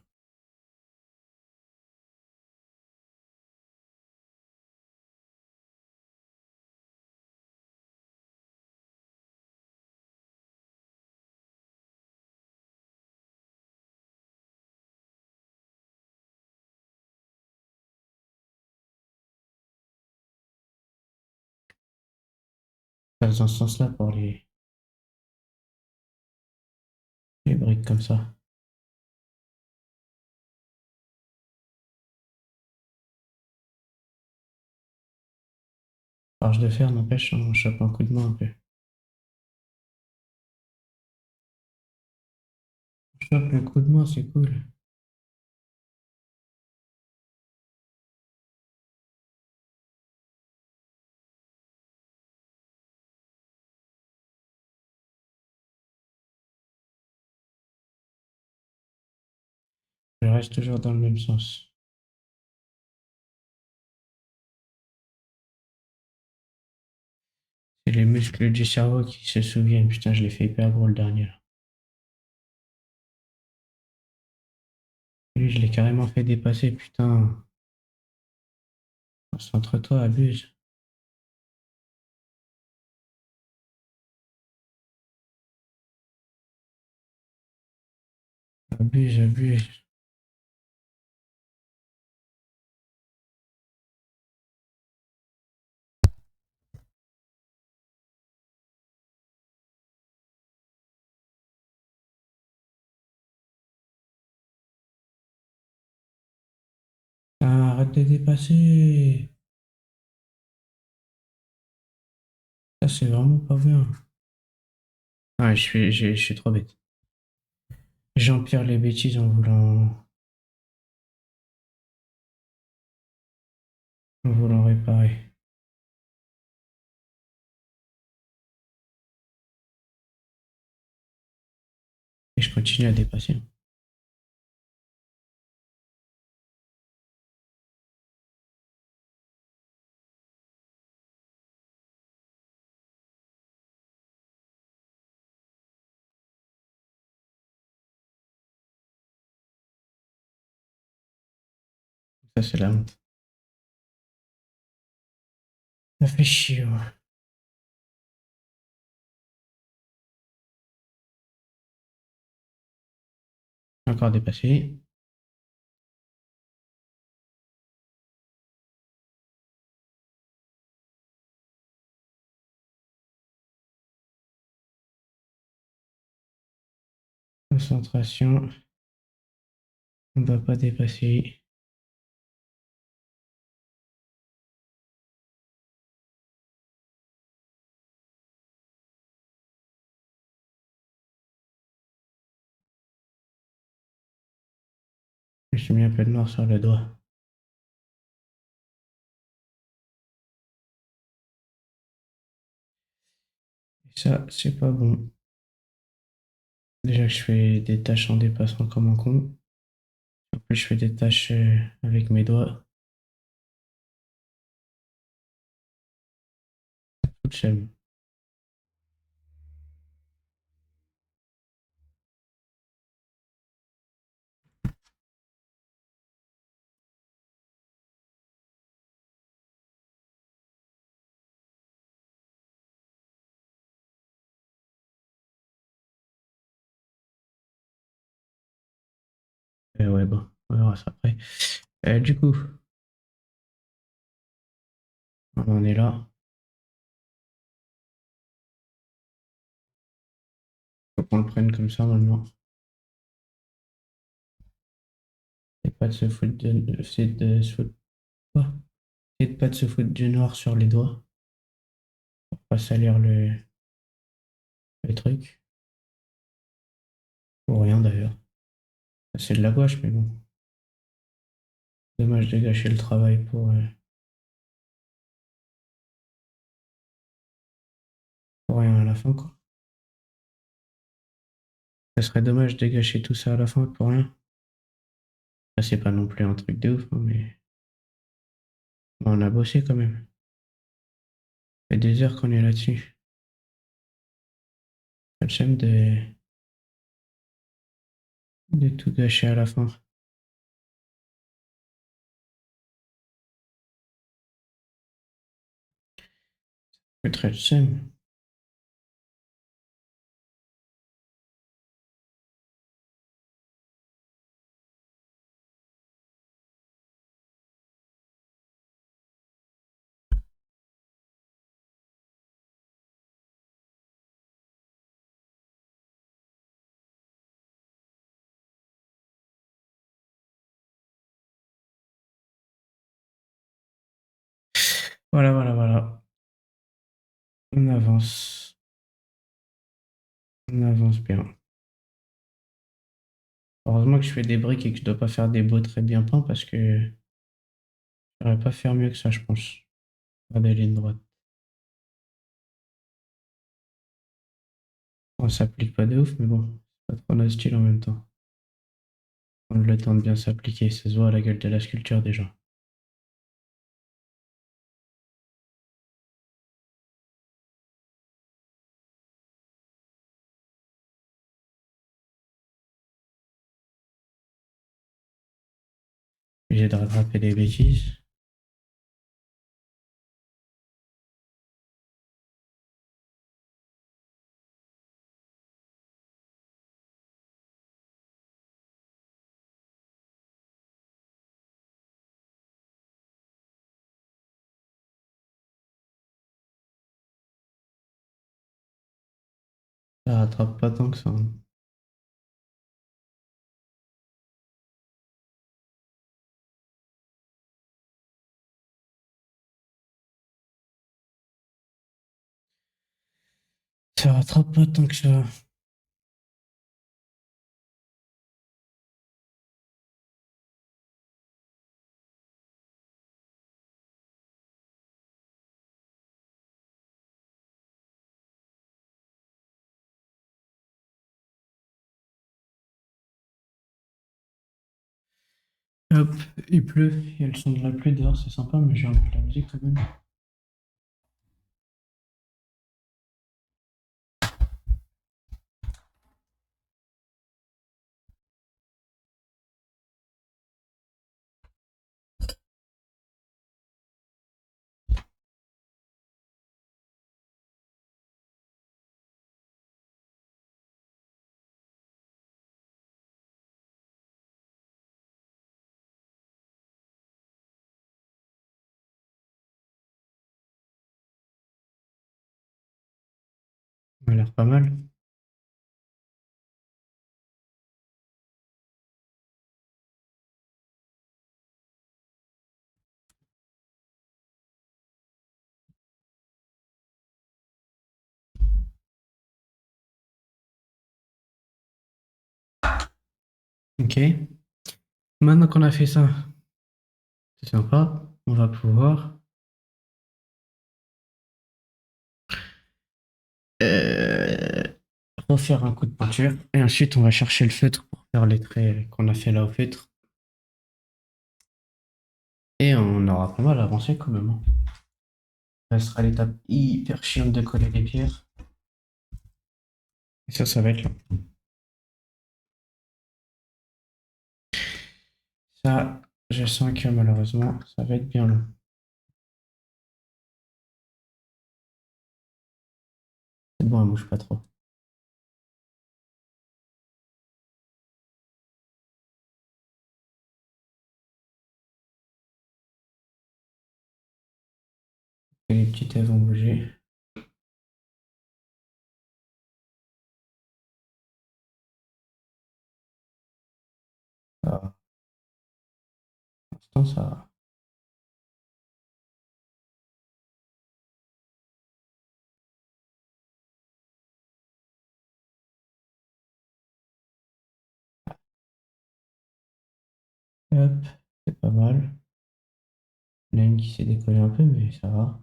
Dans ce sens-là, pour les briques comme ça. Arche de fer, n'empêche, on chope un coup de main un peu. On chope le coup de main, c'est cool. Je reste toujours dans le même sens. C'est les muscles du cerveau qui se souviennent. Putain, je l'ai fait hyper gros le dernier là. Lui, je l'ai carrément fait dépasser, putain. Concentre-toi, abuse. Abuse, abuse. Putain, arrête de dépasser. Ça, c'est vraiment pas bien. Ouais, je suis trop bête. J'empire les bêtises en voulant réparer. Et je continue à dépasser. Ça, c'est la honte. Ça fait chier, ouais. Encore dépassé. Concentration. On ne doit pas dépasser. Je me suis mis un peu de noir sur le doigt. Et ça, c'est pas bon. Déjà que je fais des tâches en dépassant comme un con. En plus, je fais des tâches avec mes doigts. Tout le seum. Ouais, bon, on verra ça après. Du coup, on en est là. Faut qu'on le prenne comme ça maintenant. C'est pas de se foutre de... C'est de se foutre... Quoi. C'est de pas de se foutre du noir sur les doigts. Pour pas salir le truc. Ou rien d'ailleurs. C'est de la gouache, mais bon. Dommage de gâcher le travail pour rien à la fin, quoi. Ça serait dommage de gâcher tout ça à la fin pour rien. Ça, c'est pas non plus un truc de ouf, hein, mais on a bossé quand même. Ça fait des heures qu'on est là-dessus. Pas le seum de tout gâcher à la fin. C'est très le seum. Voilà, voilà, voilà. On avance. On avance bien. Heureusement que je fais des briques et que je dois pas faire des baux très bien peints parce que je pourrais pas faire mieux que ça, je pense. Regardez les lignes droites. On s'applique pas de ouf, mais bon, c'est pas trop notre style en même temps. On le temps de bien s'appliquer, ça se voit à la gueule de la sculpture déjà. Obligé de rattraper des bêtises. Ça rattrape pas tant que ça, hein. Ça rattrape pas tant que ça. Hop, il pleut, il y a le son de la pluie dehors, c'est sympa, mais j'ai un peu de la musique quand même. Ça a l'air pas mal. Ok. Maintenant qu'on a fait ça, c'est sympa. On va pouvoir euh, refaire un coup de peinture. Et ensuite, on va chercher le feutre pour faire les traits qu'on a fait là au feutre. Et on aura pas mal avancé quand même, hein. Ça sera l'étape hyper chiante de coller les pierres. Et ça va être long. Ça, je sens que malheureusement, ça va être bien long. C'est bon, elle bouge pas trop. Et les petites, elles vont bouger. Ça va. Pour l'instant, ça va. Hop, c'est pas mal. Il y en a une qui s'est décollée un peu, mais ça va.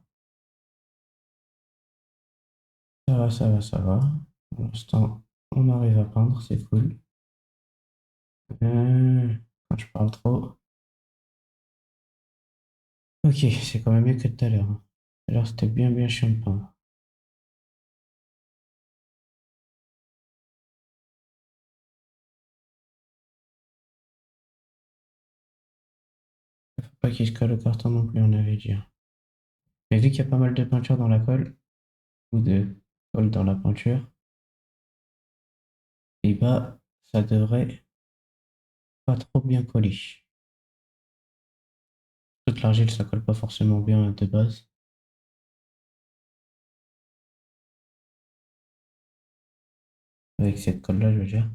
Ça va, ça va, ça va. Pour l'instant, on arrive à peindre, c'est cool. Quand je parle trop. Ok, c'est quand même mieux que tout à l'heure, hein. Tout à l'heure, c'était bien, bien chiant de peindre. Faut pas qu'il se colle au carton non plus, on avait dit, hein. Mais vu qu'il y a pas mal de peinture dans la colle, ou de colle dans la peinture, et bah, ça devrait pas trop bien coller. Toute l'argile, ça colle pas forcément bien de base. Avec cette colle-là, je veux dire.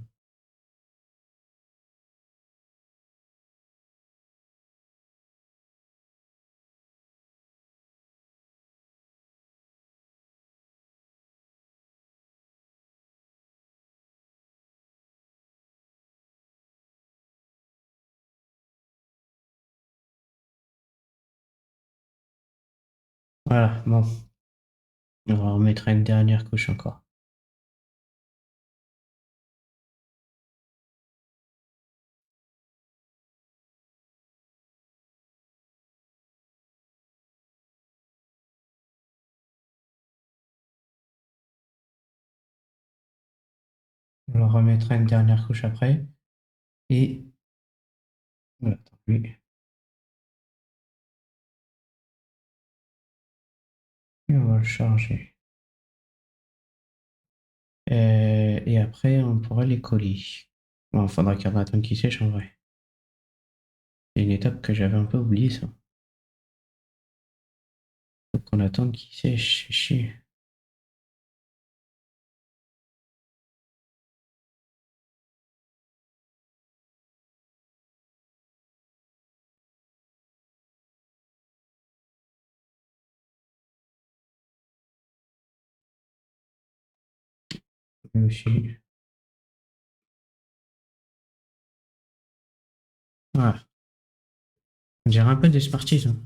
Voilà, bon, on va remettre une dernière couche encore. On va remettre une dernière couche après. Et voilà, tant pis. Et on va le charger. Et après, on pourra les coller. Bon, il faudra qu'on attende qu'ils sèchent en vrai. C'est une étape que j'avais un peu oubliée, ça. Faut qu'on attende qu'ils sèchent, c'est chier. Lui aussi. Voilà. On dirait un peu des Smarties, hein.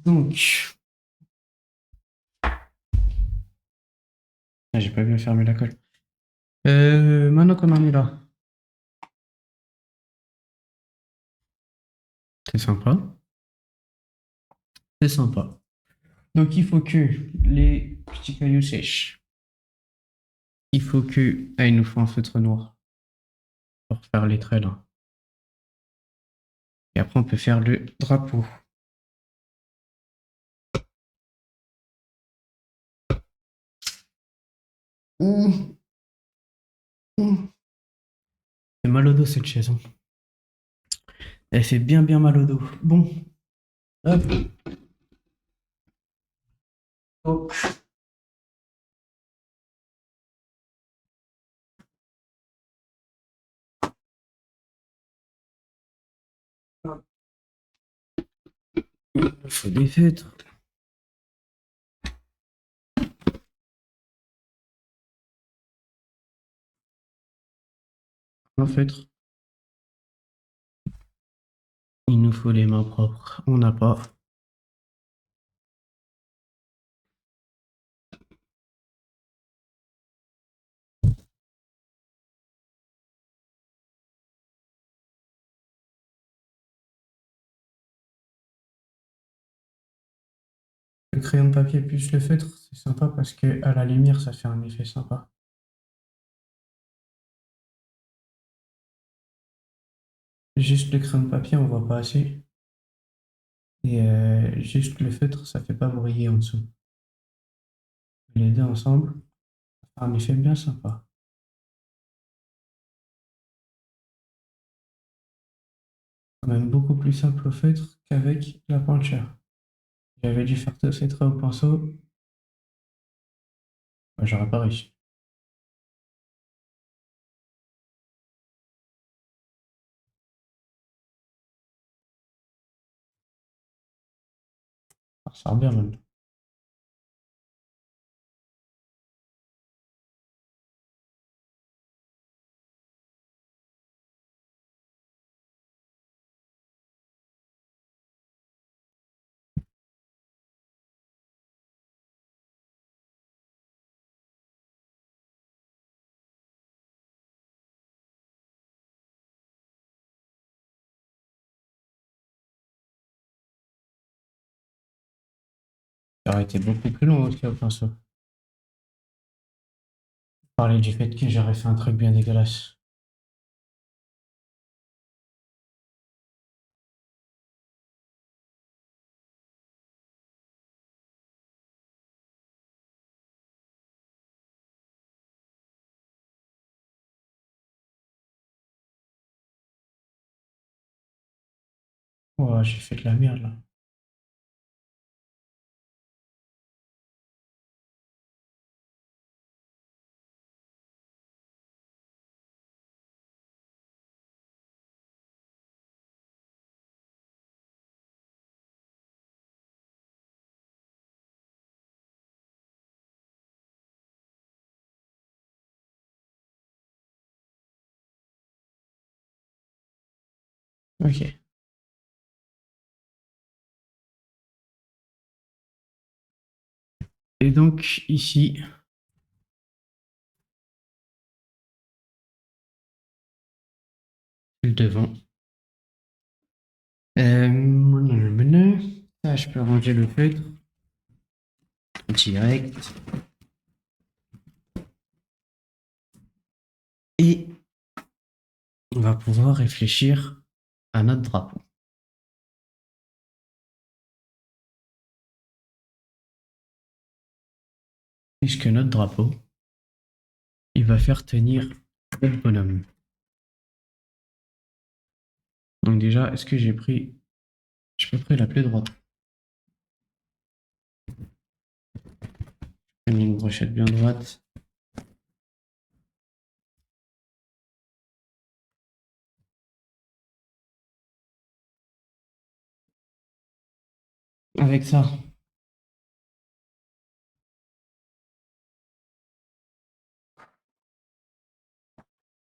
Donc, ah, j'ai pas bien fermé la colle. Maintenant qu'on en est là, c'est sympa. C'est sympa. Donc, il faut que les petits cailloux sèchent. Il faut que. Ah, il nous faut un feutre noir pour faire les traits là. Et après, on peut faire le drapeau. Ouh, ouh. C'est mal au dos cette chaise, hein. Elle fait bien, bien mal au dos. Bon, hop, hop. Il faut des feutres. Un feutre. Il nous faut les mains propres. On n'a pas. Le crayon de papier plus le feutre, c'est sympa parce que à la lumière, ça fait un effet sympa. Juste le crayon de papier, on voit pas assez. Et juste le feutre, ça fait pas briller en dessous. Les deux ensemble, ça fait un effet bien sympa. Quand même beaucoup plus simple au feutre qu'avec la peinture. J'avais dû faire tout ce trait au pinceau, bah, j'aurais pas réussi. Ça ressort bien même. Ça aurait été beaucoup plus long aussi au pinceau. Parler du fait que j'aurais fait un truc bien dégueulasse. Oh, j'ai fait de la merde là. Ok. Et donc ici, le devant. Ça, je peux ranger le feutre direct. Et on va pouvoir réfléchir à notre drapeau. Puisque notre drapeau, il va faire tenir le bonhomme. Donc déjà, est-ce que j'ai pris... J'ai pas pris la plaie droite. J'ai mis une brochette bien droite. Avec ça,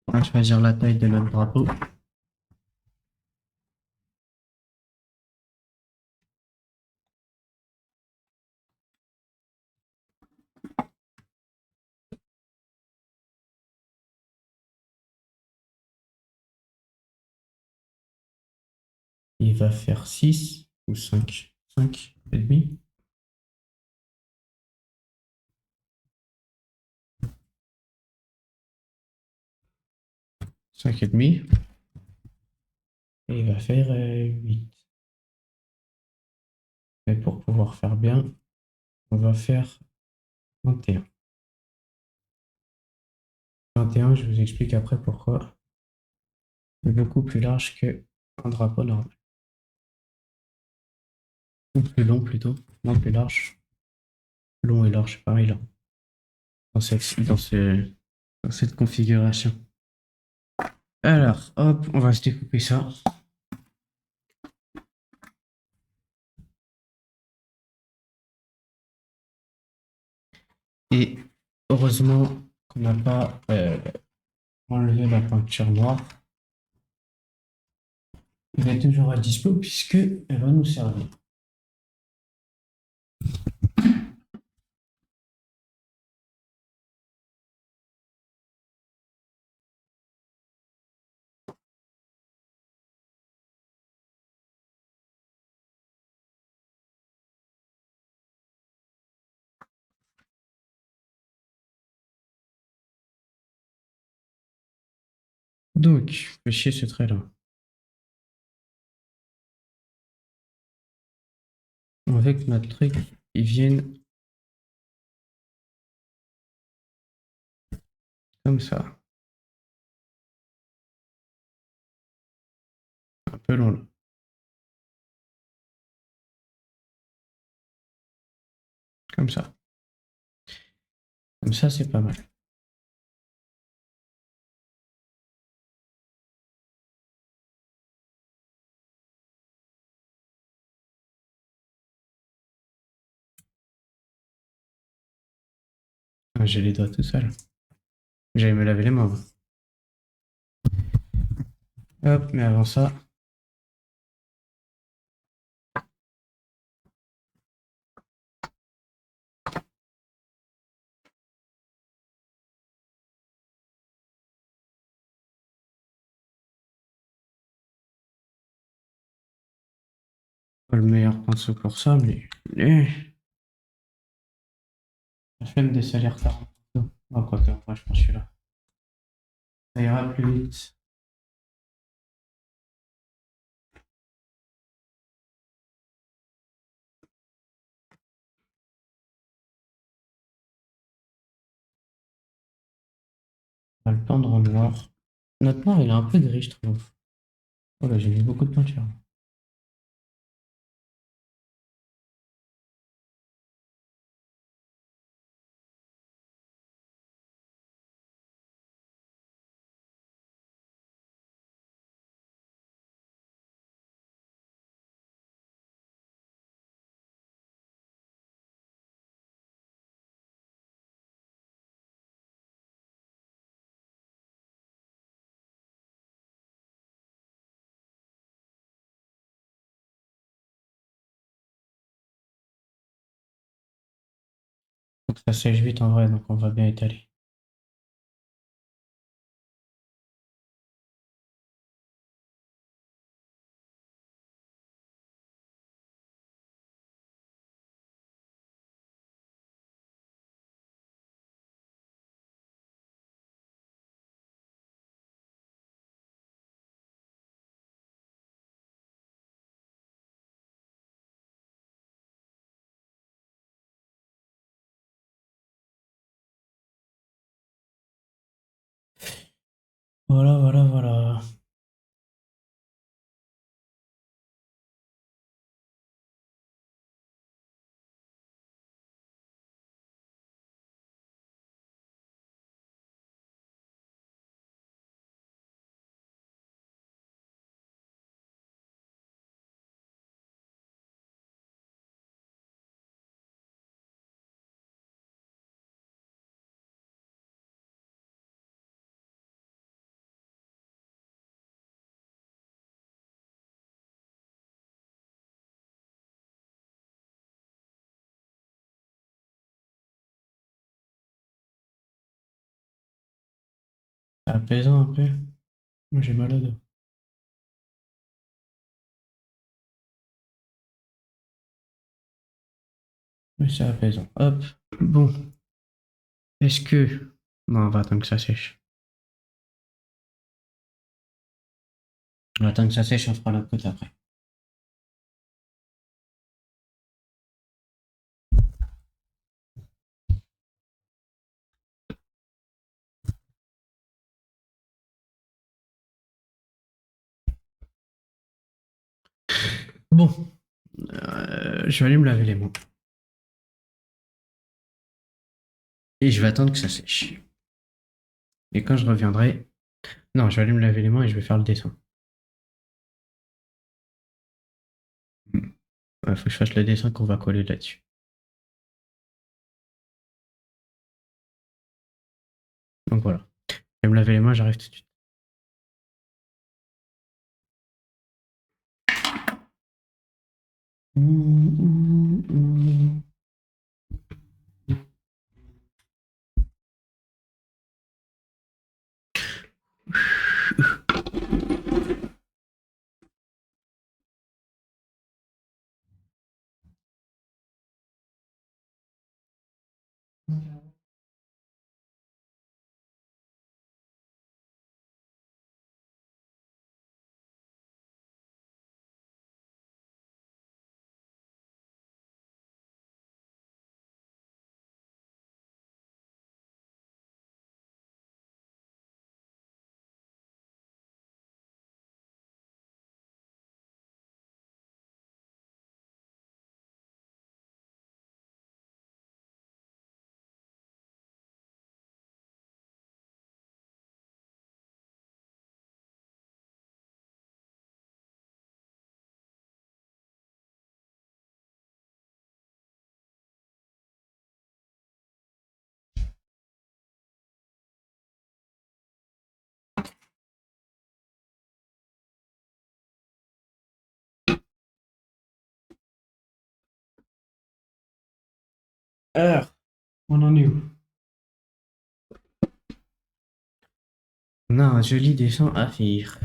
on va choisir la taille de notre drapeau. Il va faire 6 ou 5. 5 et demi. 5 et demi. Et il va faire 8. Mais pour pouvoir faire bien, on va faire 21. 21, je vous explique après pourquoi. C'est beaucoup plus large qu'un drapeau normal. Ou plus long plutôt. Non, plus large. Long et large, pareil là. Dans cette configuration. Alors, hop, on va se découper ça. Et heureusement qu'on n'a pas enlever la peinture noire. Elle est toujours à dispo puisque elle va nous servir. Donc, fais chier ce trait-là. Avec notre truc, ils viennent comme ça. Un peu long là. Comme ça. Comme ça, c'est pas mal. Ah, j'ai les doigts tout seul. J'allais me laver les mains. Hop, mais avant ça, pas le meilleur pinceau pour ça, mais la flemme de salir tard. Oh, quoi que, moi, je pense celui-là. Ça ira plus vite. On va le peindre en noir. Notre noir, il est un peu gris, je trouve. Oh là, j'ai mis beaucoup de peinture. Faut que ça sèche vite en vrai, donc on va bien étaler. Voilà, voilà, voilà. C'est apaisant un peu. Moi, j'ai mal au dos. Mais c'est apaisant. Hop. Bon. Est-ce que... Non, on va attendre que ça sèche. On va attendre que ça sèche, on fera l'autre côté après. Bon. Je vais aller me laver les mains. Et je vais attendre que ça sèche. Et quand je reviendrai... Non, je vais aller me laver les mains et je vais faire le dessin. Il faut que je fasse le dessin qu'on va coller là-dessus. Donc voilà. Je vais me laver les mains, j'arrive tout de suite. Alors, on en est où? On a un joli dessin à faire.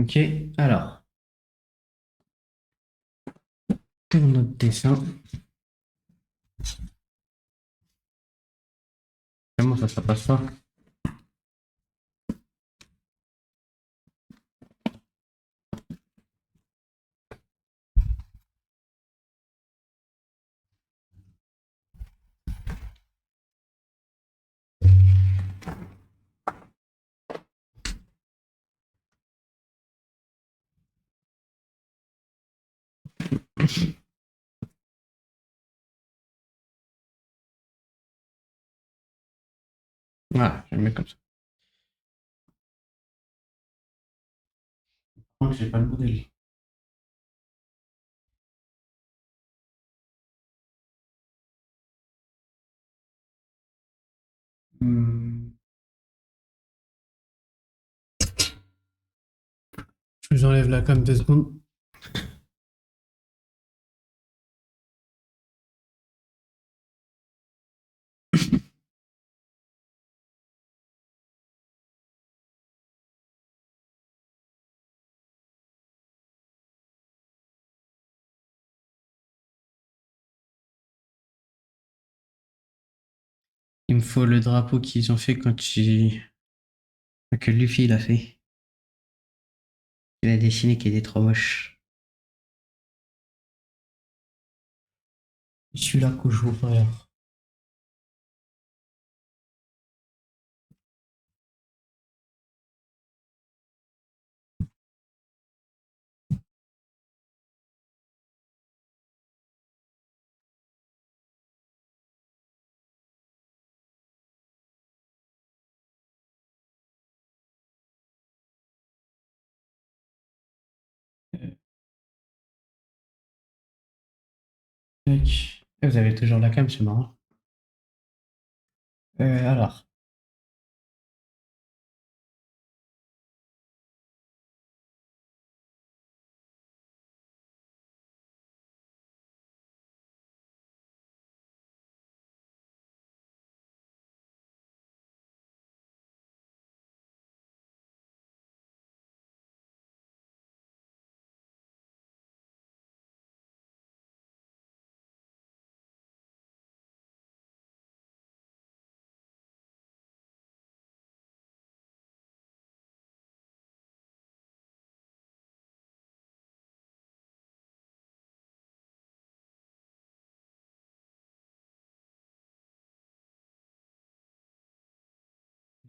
Ok, alors, pour notre dessin, comment ça passe pas? Voilà, je le mets comme ça. Moi, j'ai pas le modèle. Hmm. Je vous enlève la cam 2 secondes. Il me faut le drapeau qu'ils ont fait que Luffy il a fait. Il a dessiné qui était trop moche. Celui-là que je vous ferai. Tac. Vous avez toujours la cam, c'est marrant. Alors,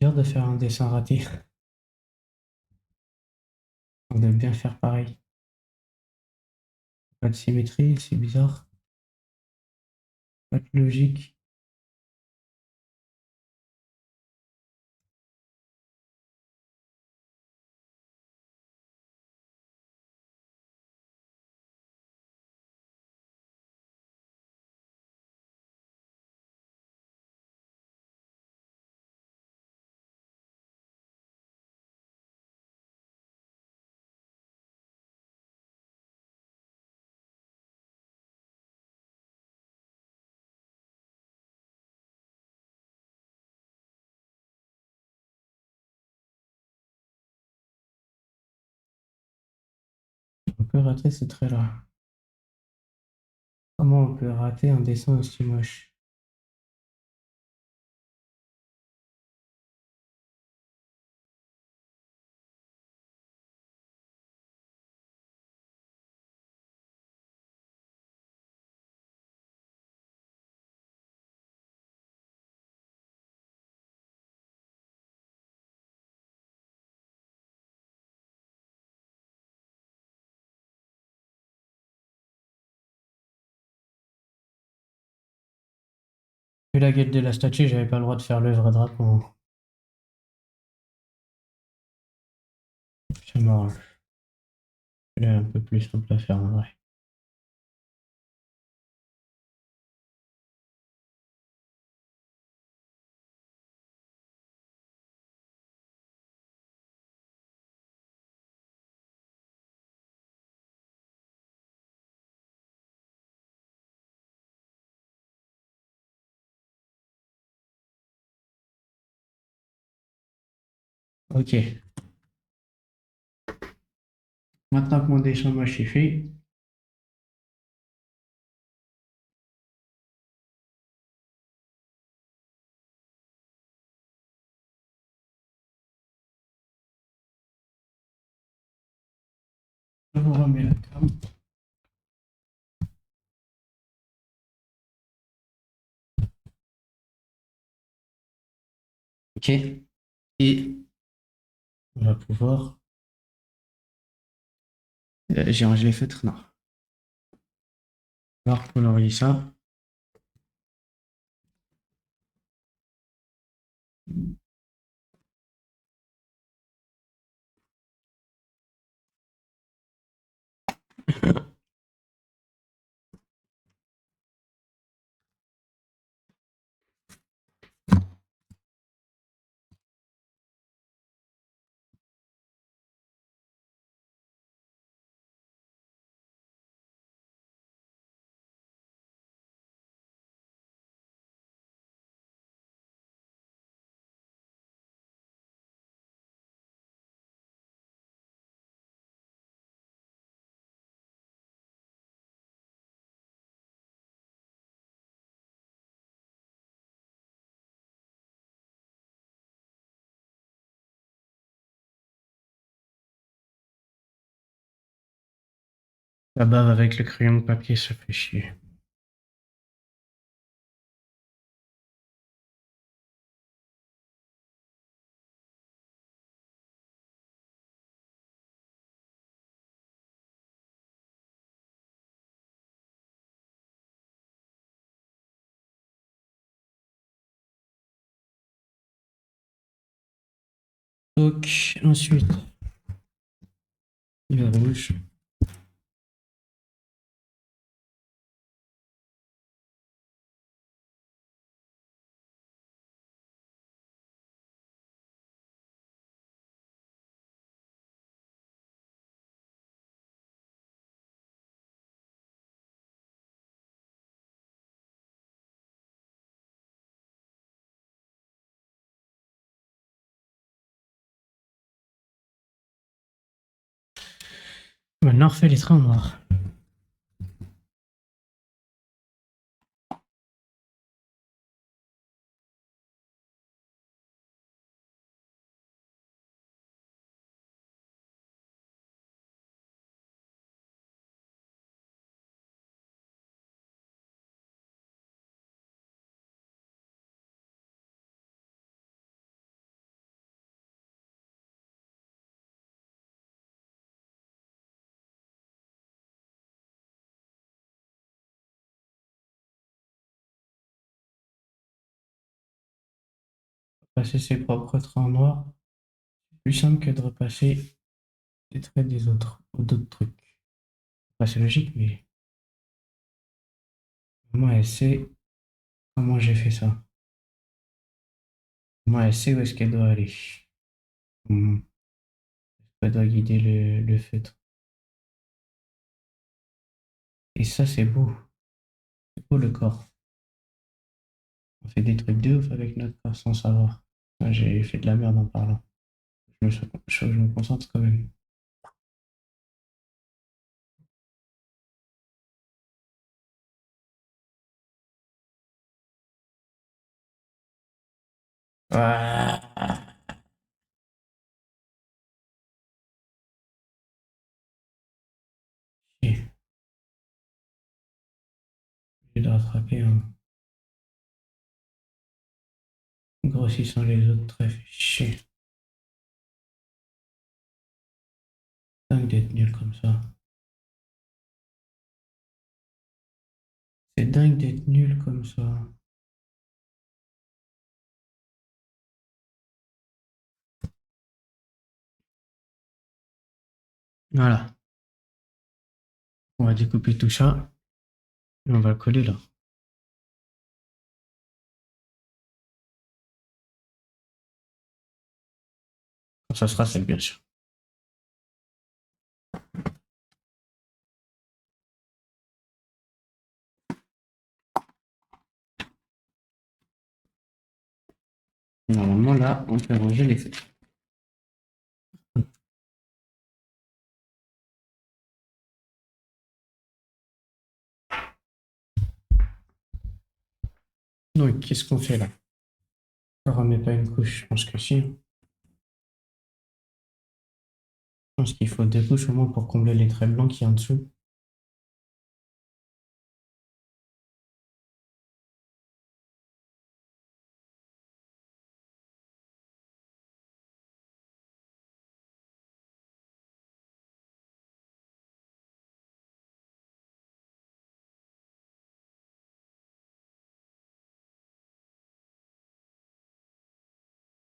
Dur de faire un dessin raté. On aime bien faire pareil. Pas de symétrie, c'est bizarre. Pas de logique. On peut rater ce trait-là. Comment on peut rater un dessin aussi moche? Vu la gueule de la statue, j'avais pas le droit de faire le vrai drapeau. C'est mort. Il est un peu plus simple à faire en vrai. Ok. Maintenant que mon dessin moche est fait, je vous remets la cam. Ok. Et on va pouvoir. J'ai rangé les feutres, non. On va recolorier ça. La bave avec le crayon de papier, ça fait chier. Donc, ensuite, le rouge. Maintenant, on refait les traits en noir. Passer ses propres traits en noir, c'est plus simple que de repasser les traits des autres ou d'autres trucs. Enfin, c'est logique, mais moi, elle sait comment j'ai fait ça. Moi, elle sait où est-ce qu'elle doit aller. Hmm. Elle doit guider le feutre. Et ça, c'est beau. C'est beau le corps. On fait des trucs de ouf avec notre corps sans savoir. Moi, j'ai fait de la merde en parlant. Je me concentre quand même. Ah, j'ai de rattraper en grossissant les autres traits. Chier. Dingue d'être nul comme ça. C'est dingue d'être nul comme ça. Voilà. On va découper tout ça et on va le coller là. Quand ça sera sec, bien sûr. Normalement, là, on peut ranger les feutres. Donc, qu'est-ce qu'on fait là? On ne remet pas une couche. Je pense que si. Je pense qu'il faut deux couches au moins pour combler les traits blancs qui y a en dessous.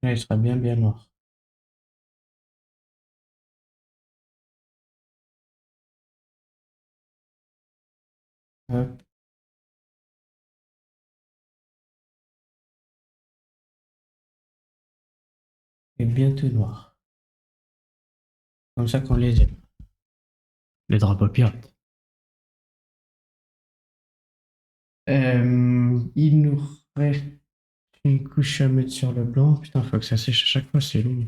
Là, il sera bien, bien noir. Hop, et bien tout noir. Comme ça qu'on les aime. Les drapeaux pirates. Il nous reste une couche à mettre sur le blanc. Putain, faut que ça sèche à chaque fois, c'est long.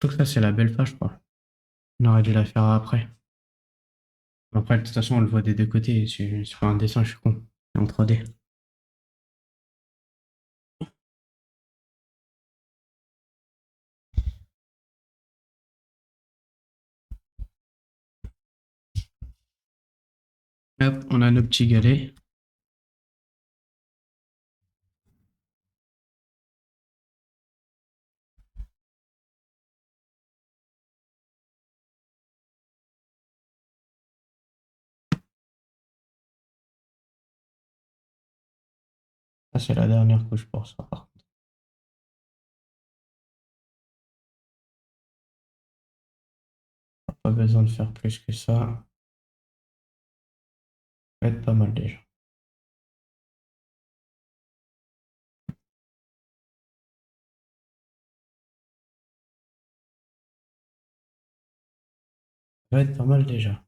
Faut que ça, c'est la belle page, je crois. On aurait dû la faire après. Après, de toute façon, on le voit des deux côtés. C'est pas un dessin, je suis con. C'est en 3D. Hop, on a nos petits galets. Ça, c'est la dernière couche pour ça, par contre. Pas besoin de faire plus que ça. Ça va être pas mal déjà. Ça va être pas mal déjà.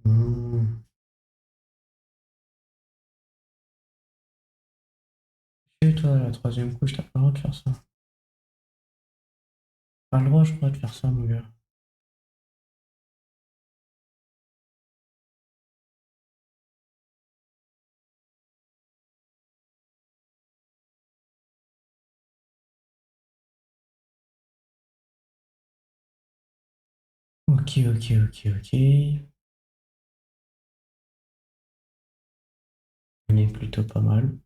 Hmm. Et toi, la troisième couche, t'as pas le droit de faire ça. Pas le droit, je crois, de faire ça, mon gars. Ok, ok, ok, ok. On est plutôt pas mal.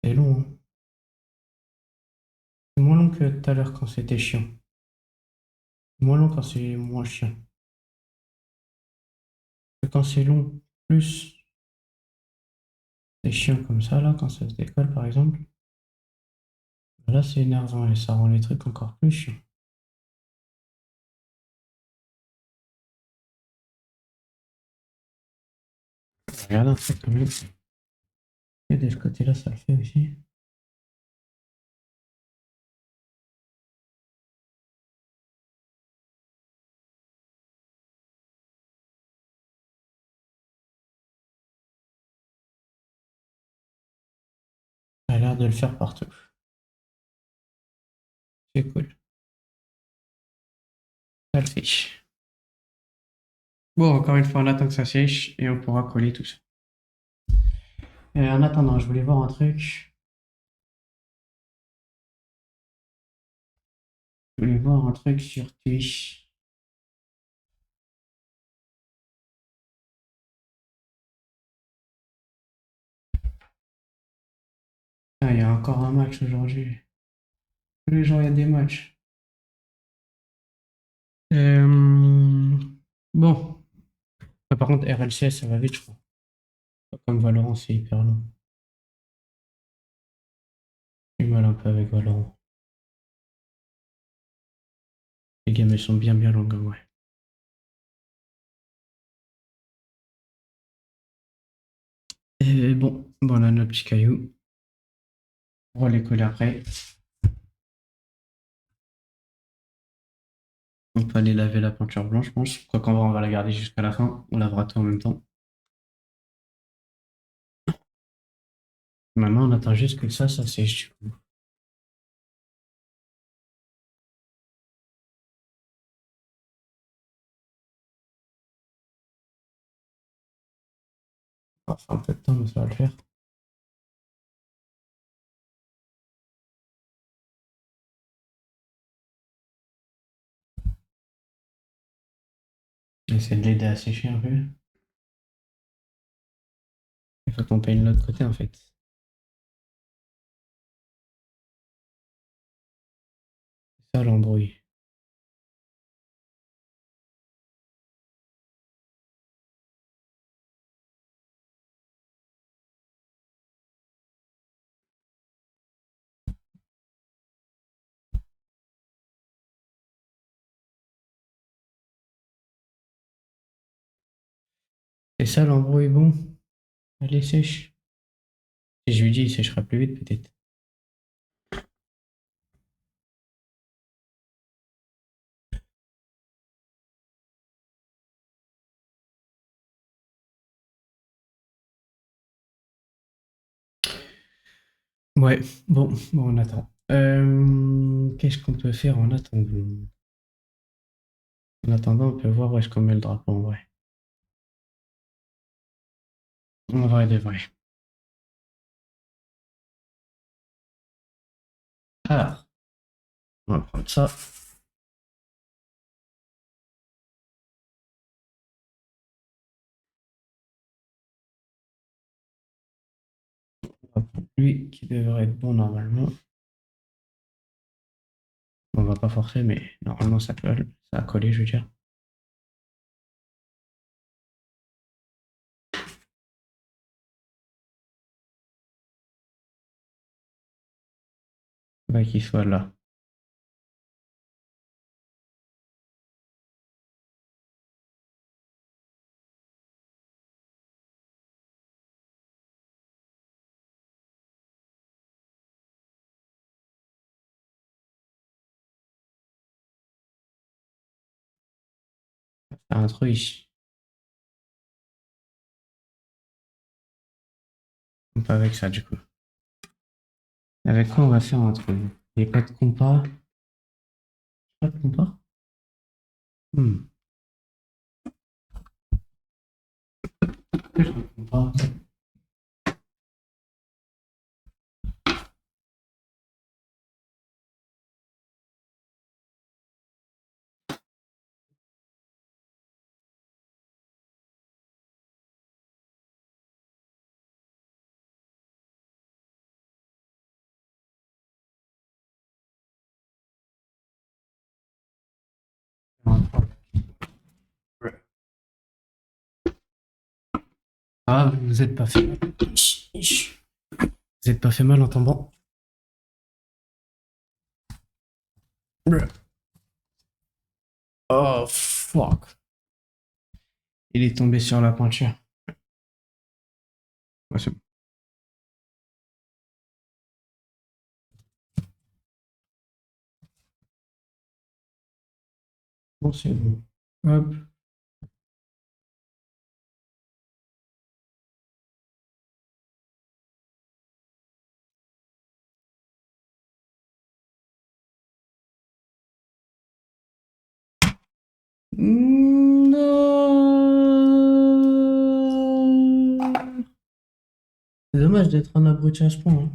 C'est long, hein. C'est moins long que tout à l'heure quand c'était chiant. Moins long quand c'est moins chiant. Quand c'est long, plus c'est chiant comme ça, là, quand ça se décolle, par exemple. Là, c'est énervant et ça rend les trucs encore plus chiants. Regarde un truc quand même. Et de ce côté-là, ça le fait aussi. Ça a l'air de le faire partout. C'est cool. Ça le fait. Bon, encore une fois, on attend que ça sèche et on pourra coller tout ça. En attendant, je voulais voir un truc. Je voulais voir un truc sur Twitch. Ah, il y a encore un match aujourd'hui. Tous les jours, il y a des matchs. Bon. Par contre, RLCS, ça va vite, je crois. Pas comme Valorant, c'est hyper long. J'ai mal un peu avec Valorant. Les games, elles sont bien bien longues, ouais. Et bon, on a nos petits cailloux. On va les coller après. On peut aller laver la peinture blanche, je pense. Quoi qu'en vrai, on va la garder jusqu'à la fin. On lavera tout en même temps. Maintenant, on attend juste que ça sèche, du coup. Ça va faire un peu de temps, mais ça va le faire. Essayer de l'aider à sécher un peu. Il faut qu'on peigne l'autre côté, en fait. C'est ça l'embrouille. C'est ça l'embrouille, bon. Allez, sèche. Si je lui dis, il séchera plus vite, peut-être. Ouais, bon, on attend. Qu'est-ce qu'on peut faire en attendant? En attendant, on peut voir où est-ce qu'on met le drapeau, en vrai. En vrai de vrai. Alors, on va prendre ça. On va prendre lui, qui devrait être bon normalement. On va pas forcer, mais normalement ça colle. Ça a collé, je veux dire. On va qu'il soit là. On va faire un truc ici. Pas avec ça, du coup. Avec quoi on va faire un truc? Il n'y a pas de compas. Pas de compas? Hmm. Qu'est-ce que compas? Ah, vous êtes pas fait mal. Vous êtes pas fait mal en tombant. Oh, fuck. Il est tombé sur la pointure. Ouais, c'est bon, c'est bon. Hop. Non. C'est dommage d'être un abruti à ce point, hein.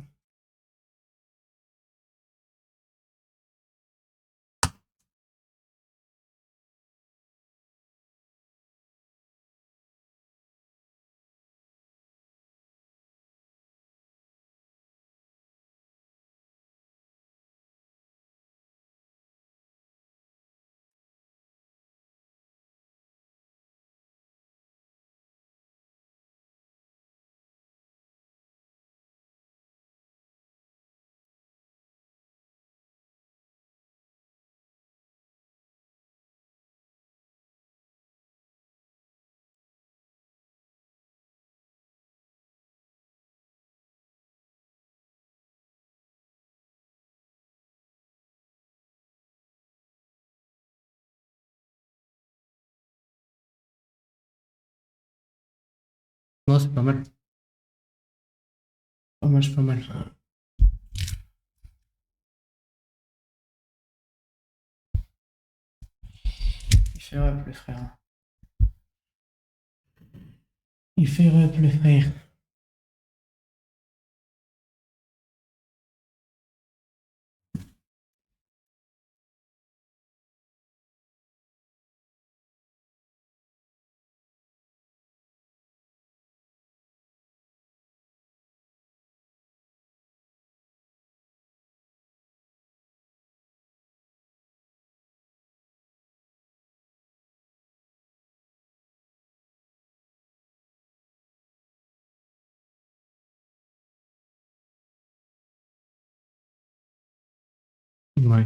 Non, c'est pas mal. Pas mal, c'est pas mal. Il fait rap, le frère. Il fait rap, le frère. Ouais.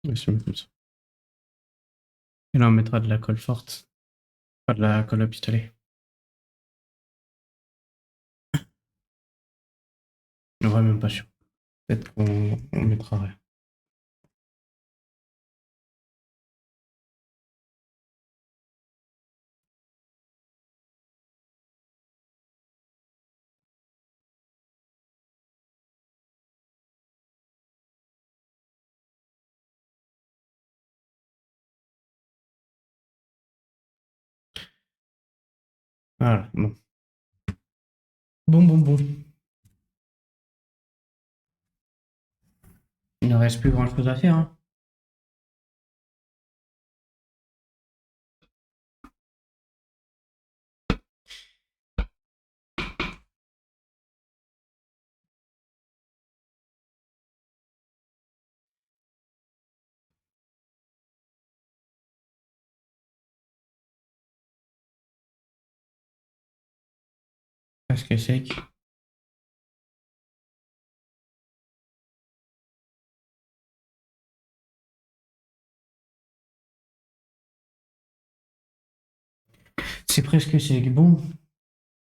Ouais, c'est bon, écoute. Et là, on mettra de la colle forte. Pas de la colle à pistolet. On va même pas sûr. Peut-être qu'on on mettra rien. Voilà, bon. Bon, bon, bon. Il ne reste plus grand-chose à faire, hein. Presque sec. C'est presque sec. Bon.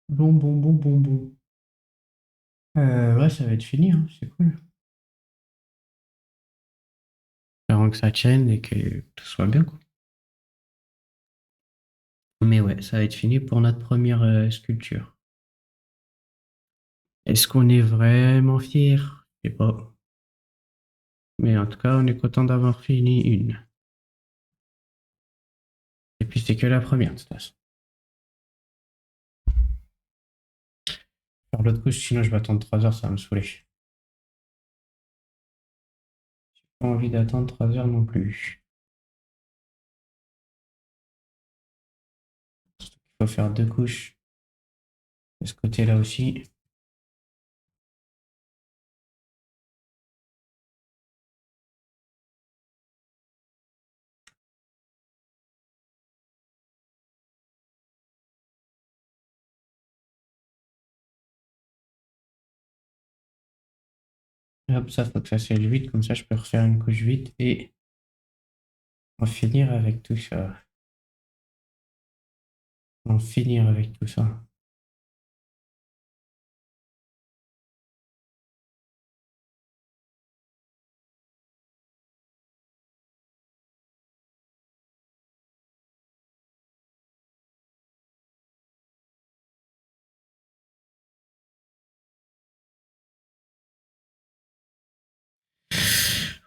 Bon, bon, bon, bon, bon. Ouais, ça va être fini, hein. C'est cool. Espérons que ça tienne et que tout soit bien, quoi. Mais ouais, ça va être fini pour notre première sculpture. Est-ce qu'on est vraiment fiers? Je sais pas. Mais en tout cas, on est content d'avoir fini une. Et puis c'est que la première, de toute façon. Faire l'autre couche, sinon je vais attendre 3 heures, ça va me saouler. J'ai pas envie d'attendre 3 heures non plus. faut faire deux couches de ce côté-là aussi. Et hop, ça, faut que ça sèche vite, comme ça je peux refaire une couche vite et en finir avec tout ça. En finir avec tout ça.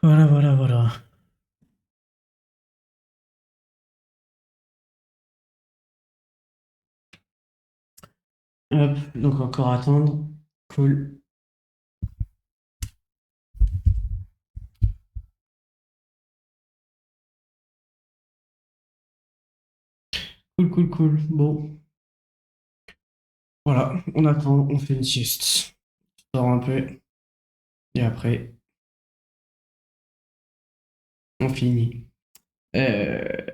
Voilà, voilà, voilà. Hop, donc encore attendre. Cool. Cool, cool, cool. Bon, voilà, on attend, on fait une sieste. On dort un peu et après, on finit. De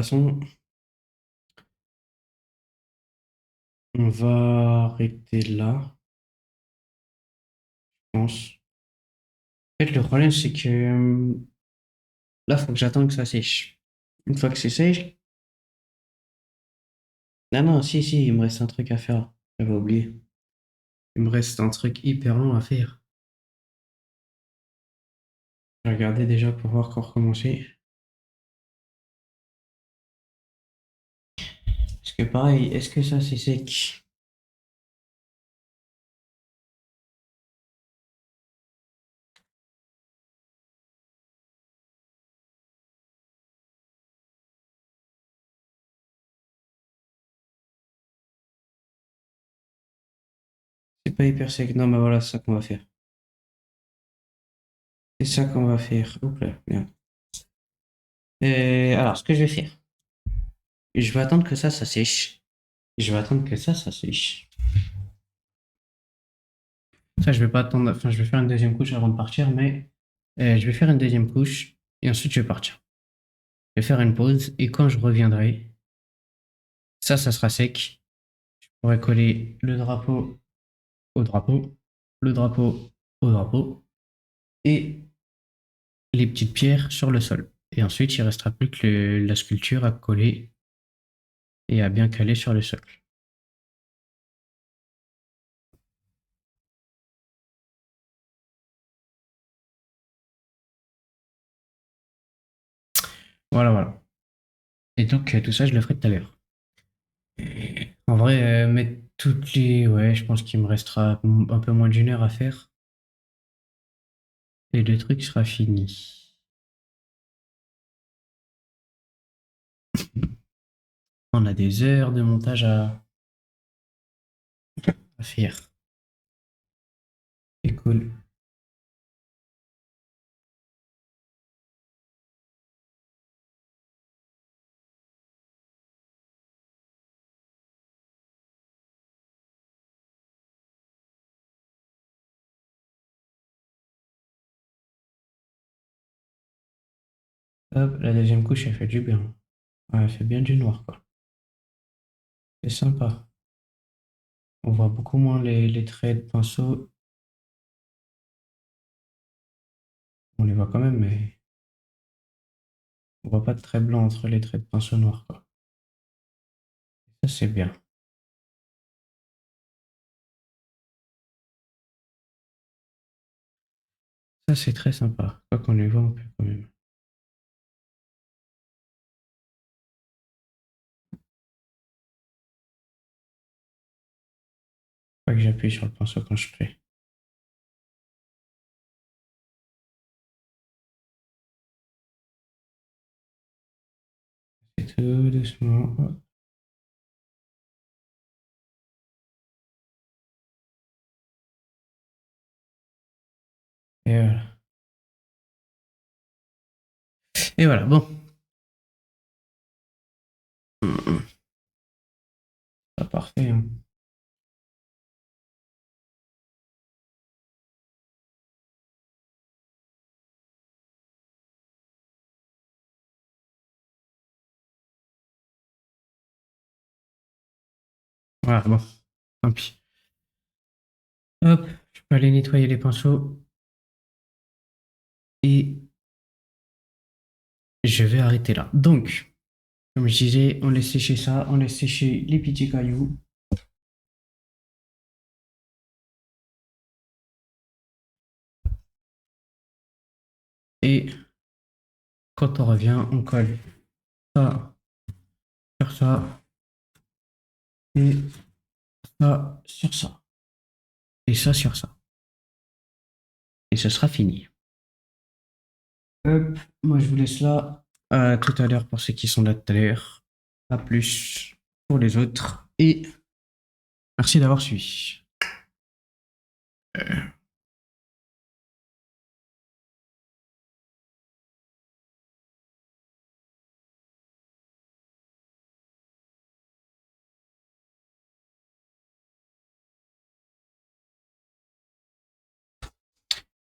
toute façon, on va arrêter là, je pense. En fait, le problème, c'est que là, faut que j'attende que ça sèche. Une fois que c'est sèche, non, non, si, si, il me reste un truc à faire. J'avais oublié. Il me reste un truc hyper long à faire. J'ai regardé déjà pour voir quand recommencer. Parce que pareil, est-ce que ça c'est sec? C'est pas hyper sec. Non, mais voilà, c'est ça qu'on va faire. C'est ça qu'on va faire. Oups là, merde. Alors, ce que je vais faire, je vais attendre que ça sèche. Je vais attendre que ça sèche. Ça, je vais pas attendre. Enfin, je vais faire une deuxième couche avant de partir, mais je vais faire une deuxième couche et ensuite je vais partir. Je vais faire une pause et quand je reviendrai, ça sera sec. Je pourrai coller le drapeau au drapeau, le drapeau au drapeau et les petites pierres sur le sol. Et ensuite, il restera plus que la sculpture à coller et à bien caler sur le socle. Voilà, voilà. Et donc, tout ça, je le ferai tout à l'heure. En vrai, mettre toutes les... Ouais, je pense qu'il me restera un peu moins d'une heure à faire. Et le truc sera fini. On a des heures de montage à faire. C'est cool. Hop, la deuxième couche, elle fait du bien. Ouais, elle fait bien du noir, quoi. C'est sympa. On voit beaucoup moins les traits de pinceau. On les voit quand même, mais on voit pas de traits blancs entre les traits de pinceau noirs, quoi. Ça, c'est bien. Ça, c'est très sympa. Quoi qu'on les voit, on peut quand même. Pas que j'appuie sur le pinceau quand je fais. C'est tout doucement. Hop. Et voilà. Et voilà, bon. Pas parfait, hein. Voilà, bon, tant pis. Hop, je peux aller nettoyer les pinceaux et je vais arrêter là. Donc, comme je disais, on laisse sécher ça, on laisse sécher les petits cailloux. Et quand on revient, on colle ça sur ça et ça sur ça et ça sur ça. Et ce sera fini. Hop, moi je vous laisse là. À tout à l'heure pour ceux qui sont là tout à l'heure. À plus pour les autres. Et merci d'avoir suivi.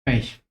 Allez.